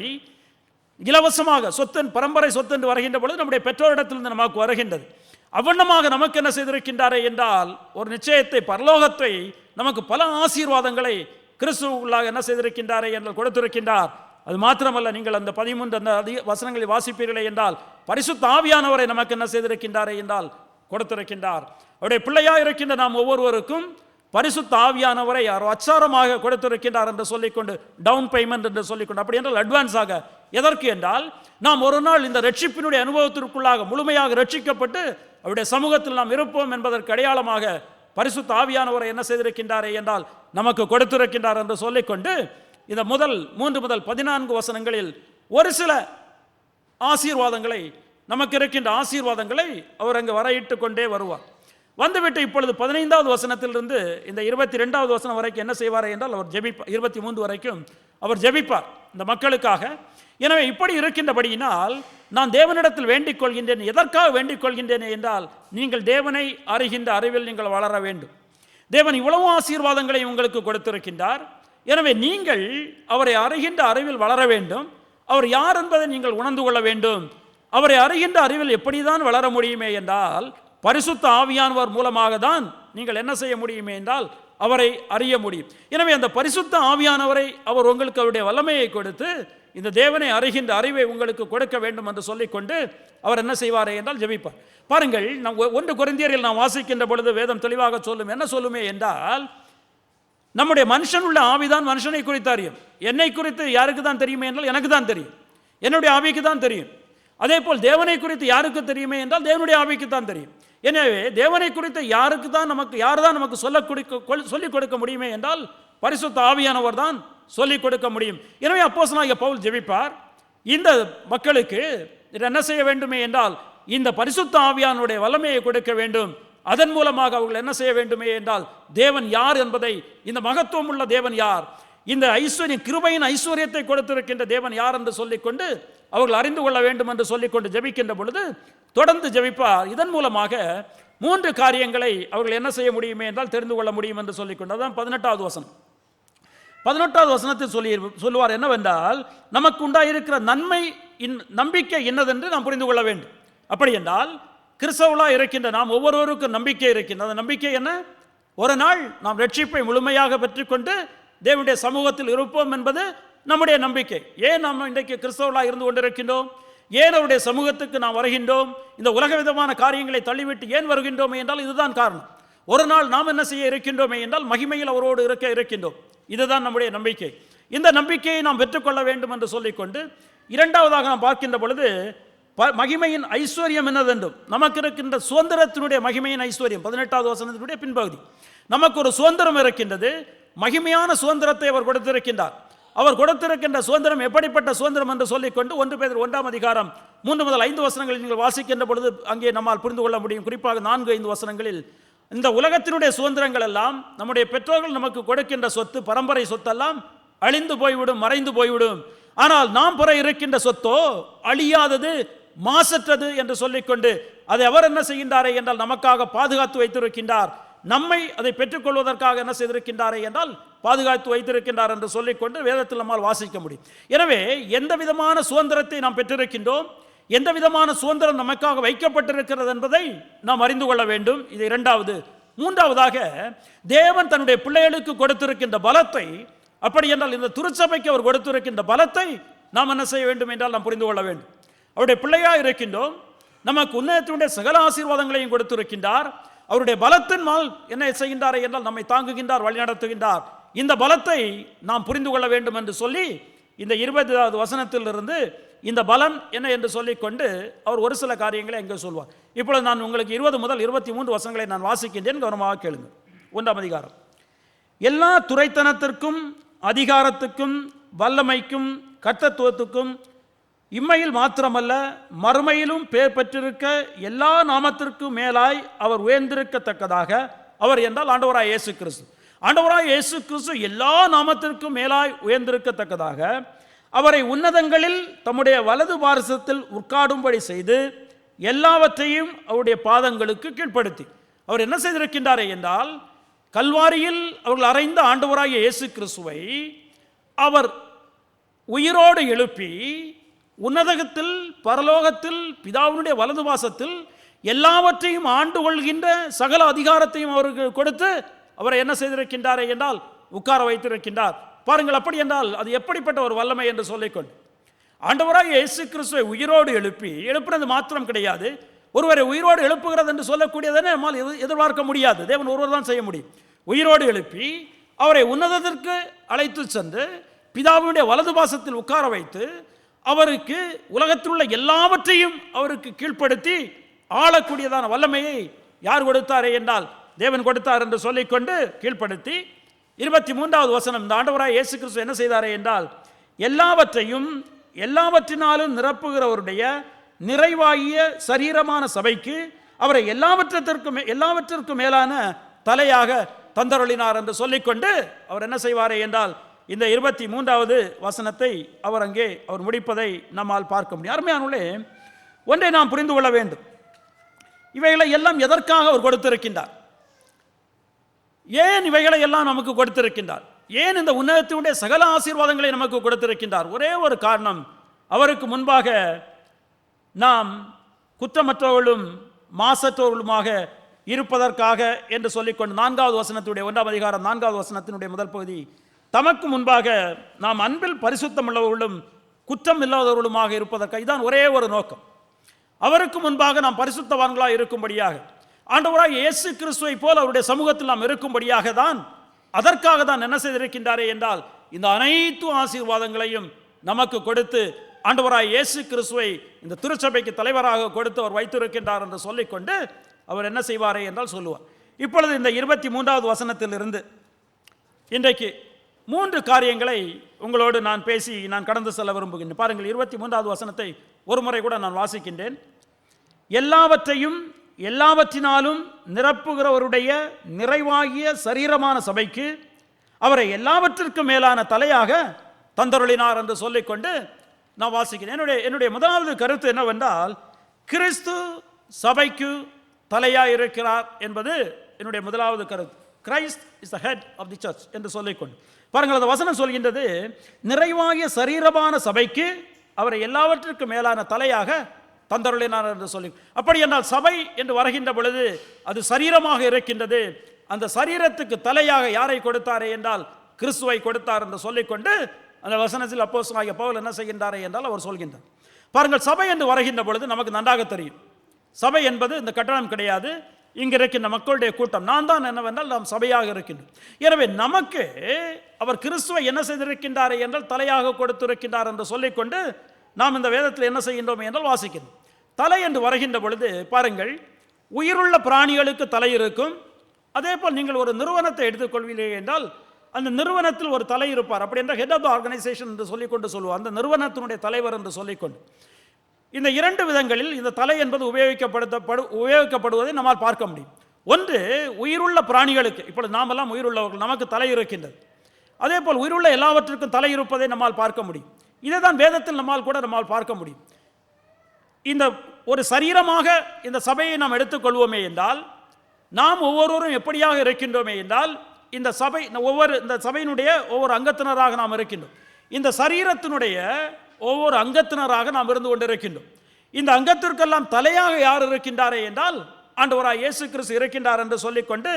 இலவசமாக சொத்தின் பரம்பரை சொத்து என்று வருகின்ற பொழுது நம்முடைய பெற்றோரிடத்திலிருந்து நமக்கு வருகின்றது. அவ்வண்ணமாக நமக்கு என்ன செய்திருக்கின்றாரே என்றால் ஒரு நிச்சயத்தை, பரலோகத்தை, நமக்கு பல ஆசீர்வாதங்களை கிறிஸ்துவுக்குள்ளாக என்ன செய்திருக்கின்றாரே என்றால் கொடுத்திருக்கின்றார். அது மாத்திரமல்ல, நீங்கள் அந்த 13 அந்த வசனங்களை வாசிப்பீர்களே என்றால் பரிசுத்த ஆவியானவரை நமக்கு என்ன செய்திருக்கின்றாரே என்றால் கொடுத்திருக்கின்றார். அவருடைய பிள்ளையாக இருக்கின்ற நாம் ஒவ்வொருவருக்கும் பரிசுத்த ஆவியானவரை அச்சாரமாக கொடுத்திருக்கின்றார் என்று சொல்லிக்கொண்டு, டவுன் பேமெண்ட் என்று சொல்லிக்கொண்டு, அப்படி என்றால் அட்வான்ஸாக. எதற்கு என்றால் நாம் ஒரு நாள் இந்த ரட்சிப்பினுடைய அனுபவத்திற்குள்ளாக முழுமையாக ரட்சிக்கப்பட்டு அவருடைய சமூகத்தில் நாம் இருப்போம் என்பதற்கு அடையாளமாக பரிசுத்த ஆவியானவரை என்ன செய்திருக்கின்றாரே என்றால் நமக்கு கொடுத்திருக்கின்றார் என்று சொல்லிக்கொண்டு, இந்த முதல் 3 முதல் 14 வசனங்களில் ஒரு சில ஆசீர்வாதங்களை, நமக்கு இருக்கின்ற ஆசீர்வாதங்களை அவர் அங்கு வரையிட்டு கொண்டே வருவார். வந்துவிட்டு இப்பொழுது 15வது வசனத்திலிருந்து இந்த 22வது வசனம் வரைக்கும் என்ன செய்வார் என்றால் அவர் ஜெபிப்பார். 23 வரைக்கும் அவர் ஜெபிப்பார் இந்த மக்களுக்காக. எனவே இப்படி இருக்கின்றபடியினால் நான் தேவனிடத்தில் வேண்டிக் கொள்கின்றேன். எதற்காக வேண்டிக் கொள்கின்றேன் என்றால் நீங்கள் தேவனை அறிகின்ற அறிவில் நீங்கள் வளர வேண்டும். தேவன் இவ்வளவு ஆசீர்வாதங்களை உங்களுக்கு கொடுத்திருக்கின்றார். எனவே நீங்கள் அவரை அறிகின்ற அறிவில் வளர வேண்டும். அவர் யார் என்பதை நீங்கள் உணர்ந்து கொள்ள வேண்டும். அவரை அறிகின்ற அறிவில் எப்படிதான் வளர முடியுமே என்றால் பரிசுத்த ஆவியானவர் மூலமாக தான் நீங்கள் என்ன செய்ய முடியுமே என்றால் அவரை அறிய முடியும். எனவே அந்த பரிசுத்த ஆவியானவரை அவர் உங்களுக்கு அவருடைய வல்லமையை கொடுத்து இந்த தேவனை அறிகின்ற அறிவை உங்களுக்கு கொடுக்க வேண்டும் என்று சொல்லிக்கொண்டு அவர் என்ன செய்வாரே என்றால் ஜெபிப்பார். பாருங்கள், நாம் 1 கொரிந்தியரில் நாம் வாசிக்கின்ற பொழுது வேதம் தெளிவாக சொல்லும். என்ன சொல்லுமே என்றால் நம்முடைய மனுஷன் உள்ள ஆவிதான் மனுஷனை குறித்து அறியும். என்னை குறித்து யாருக்கு தான் தெரியுமே என்றால் எனக்கு தான் தெரியும், என்னுடைய ஆவிக்கு தான் தெரியும். அதே போல் தேவனை குறித்து யாருக்கு தெரியுமே என்றால் தேவனுடைய ஆவிக்கு தான் தெரியும். எனவே தேவனை குறித்து யாருக்கு தான் நமக்கு சொல்லிக் கொடுக்க முடியுமே என்றால் பரிசுத்த ஆவியானவர் தான் சொல்லிக் கொடுக்க முடியும். எனவே அப்போஸ்தலனாகிய பவுல் ஜெபிப்பார், இந்த மக்களுக்கு என்ன செய்ய வேண்டுமே என்றால் இந்த பரிசுத்த ஆவியானுடைய வல்லமையை கொடுக்க வேண்டும். அதன் மூலமாக அவர்கள் என்ன செய்ய வேண்டுமே என்றால் தேவன் யார் என்பதை, இந்த மகத்துவம் உள்ள தேவன் யார், இந்த கிருபையின் ஐஸ்வர்யத்தை கொடுத்திருக்கின்ற தேவன் யார் என்று சொல்லிக்கொண்டு அவர்கள் அறிந்து கொள்ள வேண்டும் என்று சொல்லிக்கொண்டு ஜெபிக்கின்ற பொழுது தொடர்ந்து ஜெபிப்பார். இதன் மூலமாக 3 காரியங்களை அவர்கள் என்ன செய்ய முடியுமே என்றால் தெரிந்து கொள்ள முடியும் என்று சொல்லிக்கொண்டு, அதான் 18வது வசனம். 18வது வசனத்தில் சொல்லுவார் என்னவென்றால் நமக்கு உண்டாயிருக்கிற நம்பிக்கை என்னதென்று நாம் புரிந்து கொள்ள வேண்டும். அப்படி என்றால் கிறிஸ்தவர்களாக இருக்கின்ற நாம் ஒவ்வொருவருக்கும் நம்பிக்கை இருக்கின்றது. அந்த நம்பிக்கை என்ன? ஒரு நாள் நாம் ரட்சிப்பை முழுமையாக பெற்றுக்கொண்டு தேவனுடைய சமூகத்தில் இருப்போம் என்பது நம்முடைய நம்பிக்கை. ஏன் நாம் இன்றைக்கு கிறிஸ்தவர்களாக இருந்து கொண்டிருக்கின்றோம்? ஏன் அவருடைய சமூகத்துக்கு நாம் வருகின்றோம்? இந்த உலக விதமான காரியங்களை தள்ளிவிட்டு ஏன் வருகின்றோமே என்றால் இதுதான் காரணம். ஒரு நாள் நாம் என்ன செய்ய இருக்கின்றோமே என்றால் மகிமையில் அவரோடு இருக்கின்றோம். இதுதான் நம்முடைய நம்பிக்கை. இந்த நம்பிக்கையை நாம் பெற்றுக்கொள்ள வேண்டும் என்று சொல்லிக்கொண்டு இரண்டாவதாக நாம் பார்க்கின்ற பொழுது மகிமையின் ஐஸ்வர்யம் என்னதென்றும், நமக்கு இருக்கின்ற சுதந்திரத்தினுடைய மகிமையின் ஐஸ்வர்யம் 18வது வசனத்தினுடைய பின்பகுதி. நமக்கு ஒரு சுதந்திரம் இருக்கின்றது, மகிமையான சுதந்திரத்தை அவர் கொடுத்திருக்கின்றார். அவர் கொடுத்திருக்கின்ற சுதந்திரம் எப்படிப்பட்ட சுதந்திரம் என்று சொல்லிக்கொண்டு 1 பேதுரு 1ஆம் அதிகாரம் 3 முதல் 5 வசனங்களில் நீங்கள் வாசிக்கின்ற பொழுது அங்கே நம்மால் புரிந்து கொள்ள முடியும். குறிப்பாக 4-5 வசனங்களில் இந்த உலகத்தினுடைய சுதந்திரங்கள் எல்லாம், நம்முடைய பெற்றோர்கள் நமக்கு கொடுக்கின்ற சொத்து, பரம்பரை சொத்தெல்லாம் அழிந்து போய்விடும், மறைந்து போய்விடும். ஆனால் நாம் பெற இருக்கின்ற சொத்தோ அழியாதது, மாசற்றது என்று சொல்லிக்கொண்டு அதை அவர் என்ன செய்கின்றாரே என்றால் நமக்காக பாதுகாத்து வைத்திருக்கின்றார். நம்மை அதை பெற்றுக்கொள்வதற்காக என்ன செய்திருக்கின்றாரே என்றால் பாதுகாத்து வைத்திருக்கின்றார் என்று சொல்லிக்கொண்டு வேதத்தில் நம்மால் வாசிக்க முடியும். எனவே எந்த விதமான சுதந்திரத்தை நாம் பெற்றிருக்கின்றோம், எந்த விதமான சுதந்திரம் நமக்காக வைக்கப்பட்டிருக்கிறது என்பதை நாம் அறிந்து கொள்ள வேண்டும். இது இரண்டாவது. மூன்றாவதாக தேவன் தன்னுடைய பிள்ளைகளுக்கு கொடுத்திருக்கின்ற பலத்தை, அப்படி என்றால் இந்த திருச்சபைக்கு அவர் கொடுத்திருக்கின்ற பலத்தை நாம் என்ன செய்ய வேண்டும் என்றால் நாம் புரிந்து கொள்ள வேண்டும். அவருடைய பிள்ளையாக இருக்கின்றோம், நமக்கு உன்னதத்தினுடைய சகல ஆசீர்வாதங்களையும் கொடுத்திருக்கின்றார். அவருடைய பலத்தினால் என்ன செய்கின்றார் என்றால் நம்மை தாங்குகின்றார், வழிநடத்துகின்றார். இந்த பலத்தை நாம் புரிந்து கொள்ள வேண்டும் என்று சொல்லி இந்த 20வது வசனத்திலிருந்து இந்த பலன் என்ன என்று சொல்லிக்கொண்டு அவர் ஒரு சில காரியங்களை அங்கே சொல்வார். இப்பொழுது நான் உங்களுக்கு 20 முதல் 23 வசனங்களை நான் வாசிக்கின்றேன், கவனமாக கேளுங்கள். 1ஆம் அதிகாரம். எல்லா துரைத்தனத்திற்கும் அதிகாரத்துக்கும் வல்லமைக்கும் கர்த்தத்துவத்துக்கும் இம்மையில் மாத்திரமல்ல மறுமையிலும் பேர் பெற்றிருக்க எல்லா நாமத்திற்கும் மேலாய் அவர் உயர்ந்திருக்கத்தக்கதாக, அவர் என்றால் ஆண்டவராய் இயேசு கிறிஸ்து. ஆண்டவராய் இயேசு கிறிஸ்து எல்லா நாமத்திற்கும் மேலாய் உயர்ந்திருக்கத்தக்கதாக அவரை உன்னதங்களில் தம்முடைய வலது பாரசத்தில் உட்காரும்படி செய்து எல்லாவற்றையும் அவருடைய பாதங்களுக்கு கீழ்ப்படுத்தி, அவர் என்ன செய்திருக்கின்றாரே என்றால், கல்வாரியில் அவர்கள் அறைந்த ஆண்டவராகிய இயேசு கிறிஸ்துவை அவர் உயிரோடு எழுப்பி உன்னதகத்தில் பரலோகத்தில் பிதாவினுடைய வலது பாசத்தில் எல்லாவற்றையும் ஆண்டு கொள்கின்ற சகல அதிகாரத்தையும் அவருக்கு கொடுத்து அவரை என்ன செய்திருக்கின்றாரே என்றால் உட்கார வைத்திருக்கின்றார். பாருங்கள், அப்படி என்றால் அது எப்படிப்பட்ட ஒரு வல்லமை என்று சொல்லிக்கொண்டு ஆண்டவராக இயேசு கிறிஸ்துவை உயிரோடு எழுப்புறது மாத்திரம் கிடையாது, ஒருவரை உயிரோடு எழுப்புகிறது என்று சொல்லக்கூடியதனை நம்மால் எதிர்பார்க்க முடியாது. தேவன் ஒருவர் தான் செய்ய முடியும். உயிரோடு எழுப்பி அவரை உன்னதத்திற்கு அழைத்து சென்று பிதாவினுடைய வலது பாசத்தில் உட்கார வைத்து அவருக்கு உலகத்தில் உள்ள எல்லாவற்றையும் அவருக்கு கீழ்ப்படுத்தி ஆளக்கூடியதான வல்லமையை யார் கொடுத்தாரே என்றால் தேவன் கொடுத்தார் என்று சொல்லிக்கொண்டு கீழ்ப்படுத்தி 23வது வசனம், இந்த ஆண்டவராய் இயேசு கிறிஸ்து என்ன செய்தாரே என்றால், எல்லாவற்றையும் எல்லாவற்றினாலும் நிரப்புகிறவருடைய நிறைவாகிய சரீரமான சபைக்கு அவரை எல்லாவற்றிற்கும் மேலான தலையாக தந்தருளினார் என்று சொல்லிக்கொண்டு அவர் என்ன செய்வாரே என்றால் இந்த 23வது வசனத்தை அவர் அங்கே அவர் முடிப்பதை நம்மால் பார்க்க முடியும். அருமையானவர்களே, ஒன்றை நாம் புரிந்து கொள்ள வேண்டும். இவைகளை எல்லாம் எதற்காக அவர் கொடுத்திருக்கின்றார்? ஏன் இவைகளை எல்லாம் நமக்கு கொடுத்திருக்கின்றார்? ஏன் இந்த உன்னதத்தினுடைய சகல ஆசீர்வாதங்களை நமக்கு கொடுத்திருக்கின்றார்? ஒரே ஒரு காரணம், அவருக்கு முன்பாக நாம் குற்றமற்றவர்களும் மாசற்றவர்களுமாக இருப்பதற்காக என்று சொல்லிக்கொண்டு 4வது வசனத்துடைய 1ஆம் அதிகாரம் 4வது வசனத்தினுடைய முதல் பகுதி, தமக்கு முன்பாக நாம் அன்பில் பரிசுத்தம் உள்ளவர்களும் குற்றம் இல்லாதவர்களுமாக இருப்பதற்காக. இதுதான் ஒரே ஒரு நோக்கம். அவருக்கு முன்பாக நாம் பரிசுத்தவான்களாக இருக்கும்படியாக, ஆண்டவராக இயேசு கிறிஸ்துவை போல் அவருடைய சமூகத்தில் நாம் இருக்கும்படியாக தான், அதற்காக தான் என்ன செய்திருக்கின்றாரே என்றால் இந்த அனைத்து ஆசீர்வாதங்களையும் நமக்கு கொடுத்து ஆண்டவராக இயேசு கிறிஸ்துவை இந்த திருச்சபைக்கு தலைவராக கொடுத்து அவர் வைத்திருக்கின்றார் என்று சொல்லிக்கொண்டு அவர் என்ன செய்வாரே என்றால் சொல்லுவார். இப்பொழுது இந்த 23வது வசனத்திலிருந்து இன்றைக்கு 3 காரியங்களை உங்களோடு நான் பேசி நான் கடந்து செல்ல விரும்புகின்றேன். பாருங்கள், 23வது வசனத்தை ஒரு முறை கூட நான் வாசிக்கின்றேன். எல்லாவற்றையும் எல்லாவற்றினாலும் நிரப்புகிறவருடைய நிறைவாகிய சரீரமான சபைக்கு அவரை எல்லாவற்றிற்கும் மேலான தலையாக தந்தருளினார் என்று சொல்லிக்கொண்டு நான் வாசிக்கிறேன். என்னுடைய முதலாவது கருத்து என்னவென்றால், கிறிஸ்து சபைக்கு தலையாக இருக்கிறார் என்பது என்னுடைய முதலாவது கருத்து. Christ is the head of the church என்று சொல்லிக்கொண்டு பாருங்கள், அந்த வசனம் சொல்கின்றது, நிறைவாகிய சரீரமான சபைக்கு அவரை எல்லாவற்றிற்கும் மேலான தலையாக தந்தருளினார் என்று சொல்லி. அப்படி என்றால் சபை என்று வருகின்ற பொழுது அது சரீரமாக இருக்கின்றது. அந்த சரீரத்துக்கு தலையாக யாரை கொடுத்தாரே என்றால் கிறிஸ்துவை கொடுத்தார் என்று சொல்லிக்கொண்டு அந்த வசனத்தில் அப்போஸ்தலனாகிய பவுல் என்ன செய்கின்றாரே என்றால் அவர் சொல்கின்றார். பாருங்கள், சபை என்று வருகின்ற பொழுது நமக்கு நன்றாக தெரியும், சபை என்பது இந்த கட்டணம் கிடையாது, இங்கு இருக்கின்ற மக்களுடைய கூட்டம். நான் தான் என்னவென்றால் நாம் சபையாக இருக்கின்றோம். எனவே நமக்கு அவர் கிறிஸ்துவை என்ன செய்திருக்கின்றாரே என்றால் தலையாக கொடுத்திருக்கின்றார் என்று சொல்லிக்கொண்டு நாம் இந்த வேதத்தில் என்ன செய்கின்றோம் என்றால் வாசிக்கிறோம். தலை என்று வருகின்ற பொழுது பாருங்கள், உயிருள்ள பிராணிகளுக்கு தலை இருக்கும். அதே போல் நீங்கள் ஒரு நிறுவனத்தை எடுத்துக்கொள்வீர்கள் என்றால் அந்த நிறுவனத்தில் ஒரு தலை இருப்பார். அப்படி என்ற ஹெட் ஆஃப் த ஆர்கனைசேஷன் என்று சொல்லிக்கொண்டு சொல்லுவார், அந்த நிறுவனத்தினுடைய தலைவர் என்று சொல்லிக்கொண்டு. இந்த 2 விதங்களில் இந்த தலை என்பது உபயோகிக்கப்படுவதை நம்மால் பார்க்க முடியும். ஒன்று, உயிருள்ள பிராணிகளுக்கு. இப்பொழுது நாமெல்லாம் உயிருள்ளவர்கள், நமக்கு தலை இருக்கின்றது. அதே போல் உயிருள்ள எல்லாவற்றிற்கும் தலை இருப்பதை நம்மால் பார்க்க முடியும். இதை தான் வேதத்தில் நம்மால் பார்க்க முடியும். இந்த ஒரு சரீரமாக இந்த சபையை நாம் எடுத்துக்கொள்வோமே என்றால், நாம் ஒவ்வொருவரும் எப்படியாக இருக்கின்றோமே என்றால், இந்த சபையினுடைய ஒவ்வொரு அங்கத்தினராக நாம் இருக்கின்றோம். இந்த சரீரத்தினுடைய ஒவ்வொரு அங்கத்தினராக நாம் இருந்து கொண்டிருக்கின்றோம். இந்த அங்கத்திற்கெல்லாம் தலையாக யார் இருக்கின்றாரே என்றால் ஆண்டவராய் இயேசு கிறிஸ்து இருக்கின்றார் என்று சொல்லிக்கொண்டு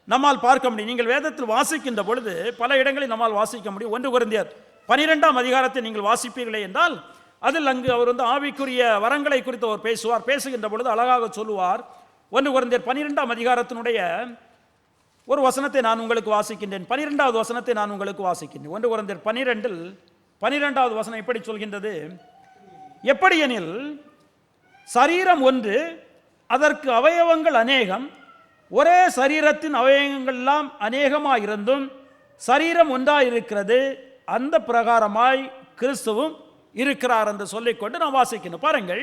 நம்மால் பார்க்க முடியும். நீங்கள் வேதத்தில் வாசிக்கின்ற பொழுது பல இடங்களில் நம்மால் வாசிக்க முடியும். 1 கொரிந்தியர் 12ஆம் அதிகாரத்தை நீங்கள் வாசிப்பீர்களே என்றால் அதில் அங்கு அவர் ஆவிக்குரிய வரங்களை குறித்து அவர் பேசுகின்ற பொழுது அழகாக சொல்லுவார். 1 கொரிந்தியர் 12ஆம் அதிகாரத்தினுடைய ஒரு வசனத்தை நான் உங்களுக்கு வாசிக்கின்றேன். 12வது வசனத்தை நான் உங்களுக்கு வாசிக்கின்றேன். 1 கொரிந்தியர் 12இல் 12வது வசனம் இப்படி சொல்கின்றது, எப்படியெனில் சரீரம் ஒன்று, அதற்கு அவயவங்கள் அநேகம், ஒரே சரீரத்தின் அவயவங்கள் எல்லாம் அநேகமாயிருந்தும் சரீரம் ஒன்றாயிருக்கிறது, அந்த பிரகாரமாய் கிறிஸ்துவும் இருக்கிறார் என்று சொல்லிக்கொண்டு நாம் வாசிக்கணும். பாருங்கள்,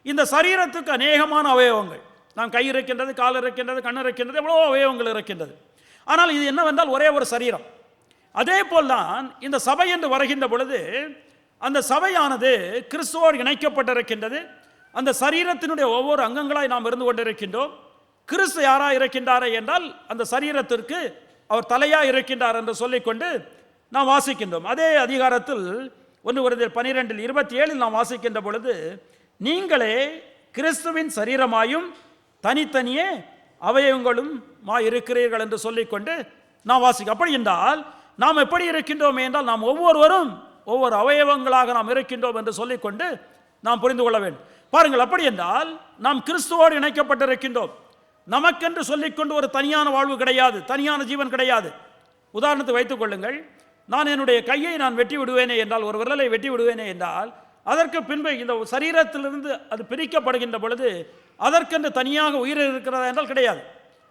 இந்த சரீரத்துக்கு அநேகமான அவயவங்கள், நாம் கை இருக்கின்றது, கால் இருக்கின்றது, கண் இருக்கின்றது, எவ்வளோ அவயவங்கள் இருக்கின்றது. ஆனால் இது என்னவென்றால் ஒரே ஒரு சரீரம். அதே போல்தான் இந்த சபை என்று வருகின்ற பொழுது அந்த சபையானது கிறிஸ்துவோடு இணைக்கப்பட்டிருக்கின்றது. அந்த சரீரத்தினுடைய ஒவ்வொரு அங்கங்களாய் நாம் இருந்து கொண்டிருக்கின்றோம். கிறிஸ்து யாராக இருக்கின்றாரே என்றால் அந்த சரீரத்திற்கு அவர் தலையாக இருக்கின்றார் என்று சொல்லிக்கொண்டு நாம் வாசிக்கின்றோம். அதே அதிகாரத்தில் 1 கொரிந்தியர் 12:27 நாம் வாசிக்கின்ற பொழுது, நீங்களே கிறிஸ்துவின் சரீரமாயும் தனித்தனியே அவயவங்களும் இருக்கிறீர்கள் என்று சொல்லிக்கொண்டு நாம் வாசிக்க. அப்படி என்றால் நாம் எப்படி இருக்கின்றோம் என்றால் நாம் ஒவ்வொருவரும் ஒவ்வொரு அவயவங்களாக நாம் இருக்கின்றோம் என்று சொல்லிக்கொண்டு நாம் புரிந்து கொள்ள வேண்டும். பாருங்கள், அப்படி என்றால் நாம் கிறிஸ்துவோடு இணைக்கப்பட்டிருக்கின்றோம். நமக்கென்று சொல்லிக்கொண்டு ஒரு தனியான வாழ்வு கிடையாது, தனியான ஜீவன் கிடையாது. உதாரணத்தை வைத்துக் கொள்ளுங்கள், நான் என்னுடைய கையை நான் வெட்டி விடுவேனே என்றால், ஒரு விரலை வெட்டி விடுவேனே என்றால், அதற்கு பின்பு இந்த சரீரத்திலிருந்து அது பிரிக்கப்படுகின்ற பொழுது அதற்கென்று தனியாக உயிர் இருக்கிறதா என்றால் கிடையாது.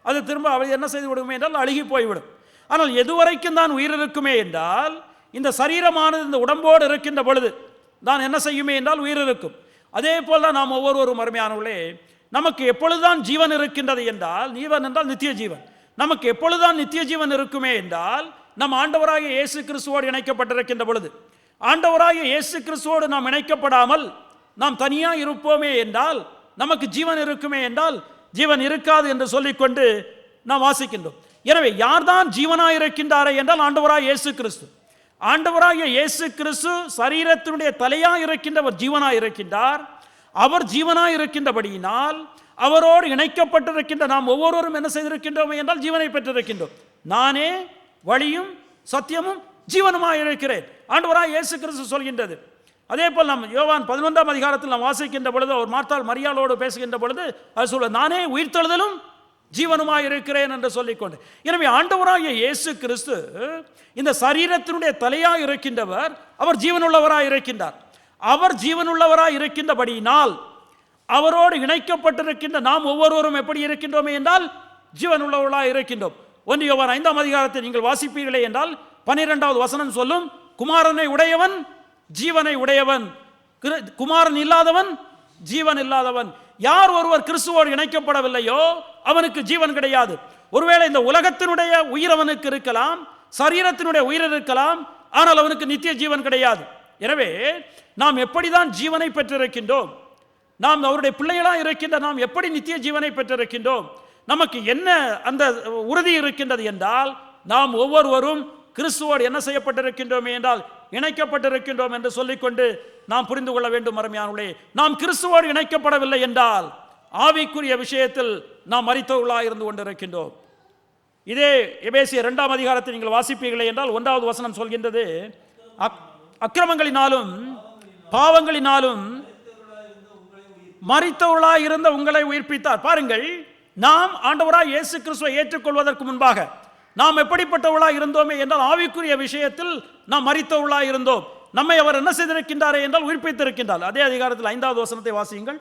அது திரும்ப அவை என்ன செய்து விடுமே என்றால் அழுகி போய்விடும். ஆனால் எதுவரைக்கும் தான் உயிர் இருக்குமே என்றால், இந்த சரீரமானது இந்த உடம்போடு இருக்கின்ற பொழுது தான் என்ன செய்யுமே என்றால் உயிர் இருக்கும். அதே போல் தான் நாம் ஒவ்வொருவரும் அருமையானவர்களே, நமக்கு எப்பொழுதுதான் ஜீவன் இருக்கின்றது என்றால், ஜீவன் என்றால் நித்திய ஜீவன், நமக்கு எப்பொழுதுதான் நித்திய ஜீவன் இருக்குமே என்றால் நம் ஆண்டவராகிய இயேசு கிறிஸ்துவோடு இணைக்கப்பட்டிருக்கின்ற பொழுது. ஆண்டவராகிய இயேசு கிறிஸ்துவோடு நாம் இணைக்கப்படாமல் நாம் தனியாக இருப்போமே என்றால் நமக்கு ஜீவன் இருக்குமே என்றால் ஜீவன் இருக்காது என்று சொல்லிக்கொண்டு நாம் வாசிக்கின்றோம். எனவே யார்தான் ஜீவனாக இருக்கின்றாரே என்றால் ஆண்டவராகிய இயேசு கிறிஸ்து. ஆண்டவராகிய இயேசு கிறிஸ்து சரீரத்தினுடைய தலையாக இருக்கின்றவர் ஜீவனாக இருக்கின்றார். அவர் ஜீவனாக இருக்கின்றபடியினால் அவரோடு இணைக்கப்பட்டிருக்கின்ற நாம் ஒவ்வொருவரும் என்ன செய்திருக்கின்றோம் என்றால் ஜீவனை பெற்றிருக்கின்றோம். நானே வழியும் சத்தியமும் ஜீவனுமாக இருக்கிறேன் ஆண்டவராகிய இயேசு கிறிஸ்து சொல்கின்றது. அதே போல் நாம் யோவான் 11ஆம் அதிகாரத்தில் நாம் வாசிக்கின்ற பொழுது அவர் மார்த்தாள் மரியாளோடு பேசுகின்ற பொழுது அது சொல்ல, நானே உயிர்த்தெழுதலும் ஜீவனுமாய் இருக்கிறேன் என்று சொல்லிக்கொண்டு. எனவே ஆண்டவராகிய இயேசு கிறிஸ்து இந்த சரீரத்தினுடைய தலையாக இருக்கின்றவர், அவர் ஜீவனுள்ளவராக இருக்கின்றார். அவர் ஜீவனுள்ளவராக இருக்கின்றபடியினால் அவரோடு இணைக்கப்பட்டிருக்கின்ற நாம் ஒவ்வொருவரும் எப்படி இருக்கின்றோமே என்றால் ஜீவனுள்ளவர்களாக இருக்கின்றோம். 1 யோவான் 5ஆம் அதிகாரத்தை நீங்கள் வாசிப்பீர்களே என்றால் 12வது வசனம் சொல்லும், குமாரனை உடையவன் ஜீவனை உடையவன், குமாரன் இல்லாதவன் ஜீவன் இல்லாதவன். யார் ஒருவர் கிறிஸ்துவோடு இணைக்கப்படவில்லையோ அவனுக்கு ஜீவன் கிடையாது. ஒருவேளை இந்த உலகத்தினுடைய உயிர் அவனுக்கு இருக்கலாம், சரீரத்தினுடைய உயிர் இருக்கலாம், ஆனால் அவனுக்கு நித்திய ஜீவன் கிடையாது. எனவே நாம் எப்படிதான் ஜீவனை பெற்றிருக்கின்றோம், நாம் அவருடைய பிள்ளைகளாக இருக்கின்ற நாம் எப்படி நித்திய ஜீவனை பெற்றிருக்கின்றோம், நமக்கு என்ன அந்த உறுதி இருக்கின்றது என்றால் நாம் ஒவ்வொருவரும் கிறிஸ்துவோடு என்ன செய்யப்பட்டிருக்கின்றோமே என்றால் இணைக்கப்பட்டிருக்கின்றோம் என்று சொல்லிக்கொண்டு நாம் புரிந்து கொள்ள வேண்டும். அருமையானவர்களே, நாம் கிறிஸ்துவோடு இணைக்கப்படவில்லை என்றால் ஆவிக்குரிய விஷயத்தில் நாம் மரித்தவர்களாக இருந்து கொண்டிருக்கின்றோம். இதே எபேசியர் 2ஆம் அதிகாரத்தை நீங்கள் வாசிப்பீர்களே என்றால் 1வது வசனம் சொல்கின்றது, அக்கிரமங்களினாலும் பாவங்களினாலும் மரித்தவர்களாக இருந்த உங்களை உயிர்ப்பித்தார். பாருங்கள், நாம் ஆண்டவராய் இயேசு கிறிஸ்துவை ஏற்றுக்கொள்வதற்கு முன்பாக நாம் எப்படிப்பட்டவர்களாக இருந்தோமே என்றால் ஆவிக்குரிய விஷயத்தில் நாம் மரித்தவர்களாக இருந்தோம். நம்மை அவர் என்ன செய்திருக்கின்றாரே என்றால் உயிர்ப்பித்திருக்கின்றார். அதே அதிகாரத்தில் 5வது வசனத்தை வாசியுங்கள்,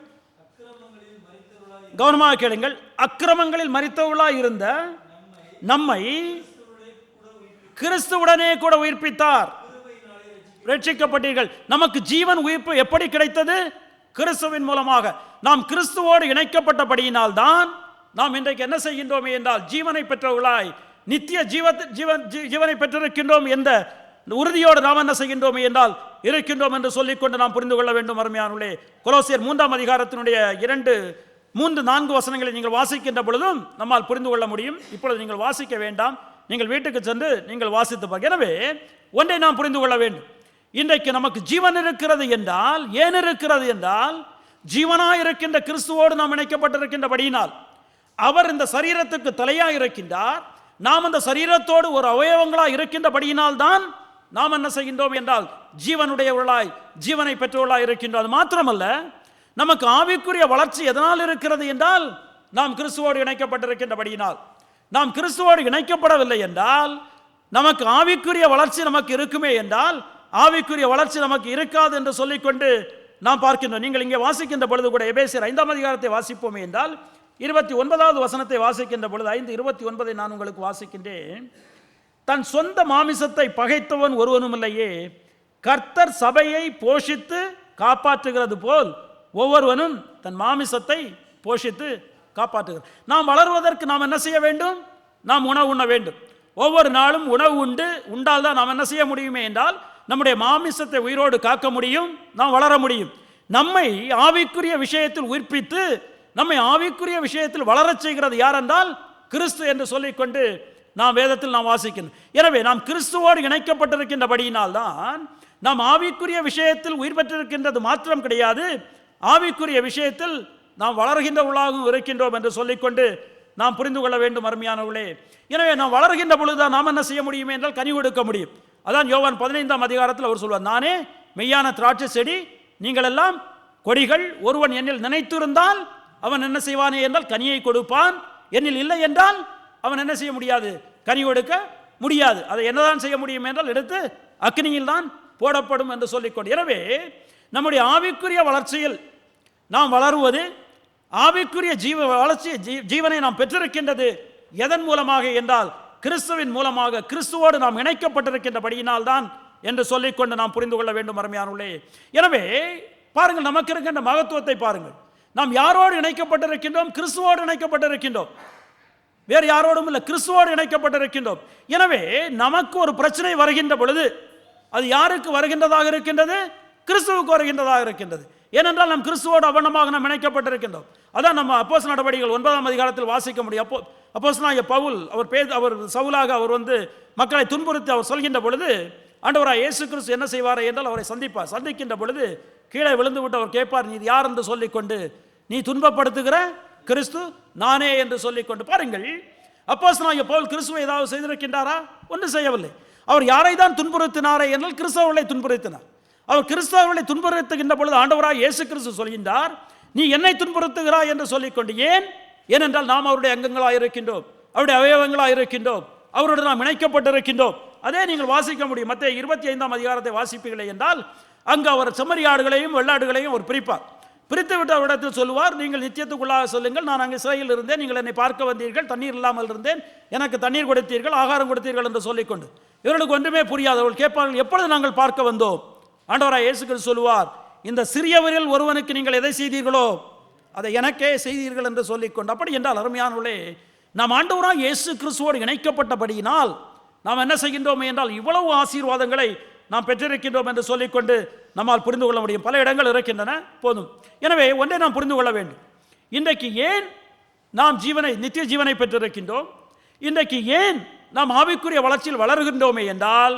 கவனமாக கேளுங்கள். அக்கிரமங்களில் மரித்தவர்களாக இருந்த நம்மை கிறிஸ்துவுடனே கூட உயிர்ப்பித்தார். ரட்சிக்கப்பட்டீர்கள். நமக்கு ஜீவன் உயிர்ப்பு எப்படி கிடைத்தது? கிறிஸ்துவின் மூலமாக. நாம் கிறிஸ்துவோடு இணைக்கப்பட்டபடியினால் தான் நாம் இன்றைக்கு என்ன செய்கின்றோமே என்றால் ஜீவனை பெற்றவர்களாய் நித்திய ஜீவனை பெற்றிருக்கின்றோம் என்ற உறுதியோடு நாம் என்ன செய்கின்றோமே என்றால் இருக்கின்றோம் என்று சொல்லிக்கொண்டு நாம் புரிந்து கொள்ள வேண்டும். அருமையானவர்களே, கொலோசியர் 3ஆம் அதிகாரத்தினுடைய 2, 3, 4 வசனங்களை நீங்கள் வாசிக்கின்ற பொழுதும் நம்மால் புரிந்து கொள்ள முடியும். இப்பொழுது நீங்கள் வாசிக்க வேண்டாம், நீங்கள் வீட்டுக்கு சென்று நீங்கள் வாசித்து பார்க்க. எனவே ஒன்றை நாம் புரிந்து கொள்ள வேண்டும். இன்றைக்கு நமக்கு ஜீவன் இருக்கிறது என்றால் ஏன் இருக்கிறது என்றால் ஜீவனாக இருக்கின்ற கிறிஸ்துவோடு நாம் இணைக்கப்பட்டிருக்கின்றபடியினால் அவர் இந்த சரீரத்துக்கு தலையாக இருக்கின்றார். நாம் அந்த சரீரத்தோடு ஒரு அவயவங்களாக இருக்கின்றபடியினால் தான் நாம் என்ன செய்கின்றோம் என்றால் ஜீவனுடையவர்களாய் ஜீவனை பெற்றவர்களாக இருக்கின்றோம். அது மாத்திரமல்ல, நமக்கு ஆவிக்குரிய வளர்ச்சி எதனால் இருக்கிறது என்றால் நாம் கிறிஸ்துவோடு இணைக்கப்பட்டிருக்கின்றபடியினால். நாம் கிறிஸ்துவோடு இணைக்கப்படவில்லை என்றால் நமக்கு ஆவிக்குரிய வளர்ச்சி நமக்கு இருக்குமே என்றால் ஆவிக்குரிய வளர்ச்சி நமக்கு இருக்காது என்று சொல்லிக்கொண்டு நாம் பார்க்கின்றோம். நீங்கள் இங்கே வாசிக்கின்ற பொழுது கூட எபேசியர் 5ஆம் அதிகாரத்தை வாசிப்போமே என்றால் 29வது வசனத்தை வாசிக்கின்ற பொழுது 5:29 நான் உங்களுக்கு வாசிக்கின்றேன். தன் சொந்த மாமிசத்தை பகைத்தவன் ஒருவனும் இல்லையே, கர்த்தர் சபையை போஷித்து காப்பாற்றுகிறது போல் ஒவ்வொருவனும் தன் மாமிசத்தை போஷித்து காப்பாற்றுகிறார். நாம் வளருவதற்கு நாம் என்ன செய்ய வேண்டும்? நாம் உணவு உண்ண வேண்டும். ஒவ்வொரு நாளும் உணவு உண்டால் தான் நாம் என்ன செய்ய முடியுமே என்றால் நம்முடைய மாமிசத்தை உயிரோடு காக்க முடியும், நாம் வளர முடியும். நம்மை ஆவிக்குரிய விஷயத்தில் உயிர்ப்பித்து நம்மை ஆவிக்குரிய விஷயத்தில் வளரச் செய்கிறது யார் என்றால் கிறிஸ்து என்று சொல்லிக்கொண்டு நாம் வேதத்தில் நாம் வாசிக்கணும். எனவே நாம் கிறிஸ்துவோடு இணைக்கப்பட்டிருக்கின்றபடியினால் தான் நாம் ஆவிக்குரிய விஷயத்தில் உயிர் பெற்றிருக்கின்றது மாத்திரம் கிடையாது, ஆவிக்குரிய விஷயத்தில் நாம் வளர்கின்றவர்களாகவும் இருக்கின்றோம் என்று சொல்லிக்கொண்டு நாம் புரிந்து கொள்ள வேண்டும் அருமையானவர்களே. எனவே நாம் வளர்கின்ற பொழுதுதான் நாம் என்ன செய்ய முடியும் என்றால் கனி கொடுக்க முடியும். அதான் யோவான் 15ஆம் அதிகாரத்தில் அவர் சொல்வார், நானே மெய்யான திராட்சை செடி, நீங்கள் எல்லாம் கொடிகள். ஒருவன் என்னில் நினைத்திருந்தால் அவன் என்ன செய்வானே என்றால் கனியை கொடுப்பான், என்னில் இல்லை என்றால் அவன் என்ன செய்ய முடியாது? கனி கொடுக்க முடியாது. அதை என்னதான் செய்ய முடியும் என்றால் எடுத்து அக்னியில் தான் போடப்படும் என்று சொல்லிக்கொண்டு, எனவே நம்முடைய ஆவிக்குரிய வளர்ச்சியில் நாம் வளருவது, ஆவிக்குரிய ஜீவனை நாம் பெற்றிருக்கின்றது எதன் மூலமாக என்றால் கிறிஸ்துவின் மூலமாக, கிறிஸ்துவோடு நாம் இணைக்கப்பட்டிருக்கின்றபடியினால் தான் என்று சொல்லிக்கொண்டு நாம் புரிந்து கொள்ள வேண்டும் அருமையானவர்களே. எனவே பாருங்கள், நமக்கு இருக்கின்ற மகத்துவத்தை பாருங்கள். நாம் யாரோடு இணைக்கப்பட்டிருக்கின்றோம்? கிறிஸ்துவோடு இணைக்கப்பட்டிருக்கின்றோம், வேறு யாரோடும் இல்லை, கிறிஸ்துவோடு இணைக்கப்பட்டிருக்கின்றோம். எனவே நமக்கு ஒரு பிரச்சனை வருகின்ற பொழுது அது யாருக்கு வருகின்றதாக இருக்கின்றது? கிறிஸ்துவுக்கு வருகின்றதாக இருக்கின்றது. ஏனென்றால் நாம் கிறிஸ்துவோடு அவனமாக நாம் இணைக்கப்பட்டிருக்கின்றோம். அதான் நம்ம அப்போஸ்தலர் நடவடிக்கைகள் 9ஆம் அதிகாரத்தில் வாசிக்க முடியும். அப்போஸ்தலனாகிய பவுல் அவர் சவுலாக அவர் மக்களை துன்புறுத்தி அவர் சொல்கின்ற பொழுது ஆண்டவராய் இயேசு கிறிஸ்து என்ன செய்வார் என்றால் அவரை சந்திப்பார். சந்திக்கின்ற பொழுது கீழே விழுந்து விட்டு அவர் கேட்பார், நீ யார் என்று சொல்லிக்கொண்டு, நீ துன்பப்படுத்துகிற கிறிஸ்து நானே என்று சொல்லிக்கொண்டு. பாருங்கள், அப்போஸ்தலனாகிய பவுல் கிறிஸ்துவை ஏதாவது செய்திருக்கின்றாரா? ஒன்றும் செய்யவில்லை. அவர் யாரை தான் துன்புறுத்தினாரே என்றால் கிறிஸ்தவர்களை துன்புறுத்தினார். அவர் கிறிஸ்தவர்களை துன்புறுத்துகின்ற பொழுது ஆண்டவராய் இயேசு கிறிஸ்து சொல்கின்றார், நீ என்னை துன்புறுத்துகிறாய் என்று சொல்லிக்கொண்டு. ஏனென்றால் நாம் அவருடைய அங்கங்களாக இருக்கின்றோம், அவருடைய அவயவங்களாக இருக்கின்றோம், அவரோடு நாம் இணைக்கப்பட்டிருக்கின்றோம். அதே நீங்கள் வாசிக்க முடியும். மத்தேயு 25ஆம் அதிகாரத்தை வாசிப்பீர்களே என்றால் அங்கு அவர் செம்மறியாடுகளையும் வெள்ளாடுகளையும் அவர் பிரிப்பார். பிரித்து விட்டு அவரிடத்தில் சொல்லுவார், நீங்கள் நித்தியத்துக்குள்ளாக சொல்லுங்கள், நான் அங்கே சிறையில் இருந்தேன், நீங்கள் என்னை பார்க்க வந்தீர்கள், தண்ணீர் இல்லாமல் இருந்தேன், எனக்கு தண்ணீர் கொடுத்தீர்கள், ஆகாரம் கொடுத்தீர்கள் என்று சொல்லிக்கொண்டு. இவர்களுக்கு ஒன்றுமே புரியாது. அவர்கள் கேட்பார்கள், எப்பொழுது நாங்கள் பார்க்க வந்தோம்? ஆண்டவராய் இயேசு கிறிஸ்து சொல்லுவார், இந்த சிறியவரில் ஒருவனுக்கு நீங்கள் எதை செய்தீர்களோ அதை எனக்கே செய்தீர்கள் என்று சொல்லிக்கொண்டு. அப்படி என்றால் அருமையானவர்களே, நாம் ஆண்டவராய் இயேசு கிறிஸ்துவோடு இணைக்கப்பட்டபடியினால் நாம் என்ன செய்கின்றோம் என்றால் இவ்வளவு ஆசீர்வாதங்களை நாம் பெற்றிருக்கின்றோம் என்று சொல்லிக்கொண்டு நம்மால் புரிந்து கொள்ள முடியும். பல இடங்கள் இருக்கின்றன போதும். எனவே ஒன்றை நாம் புரிந்து கொள்ள வேண்டும். இன்றைக்கு ஏன் நாம் நித்திய ஜீவனை பெற்றிருக்கின்றோம்? இன்றைக்கு ஏன் நாம் ஆவிக்குரிய வளர்ச்சியில் வளர்கின்றோமே என்றால்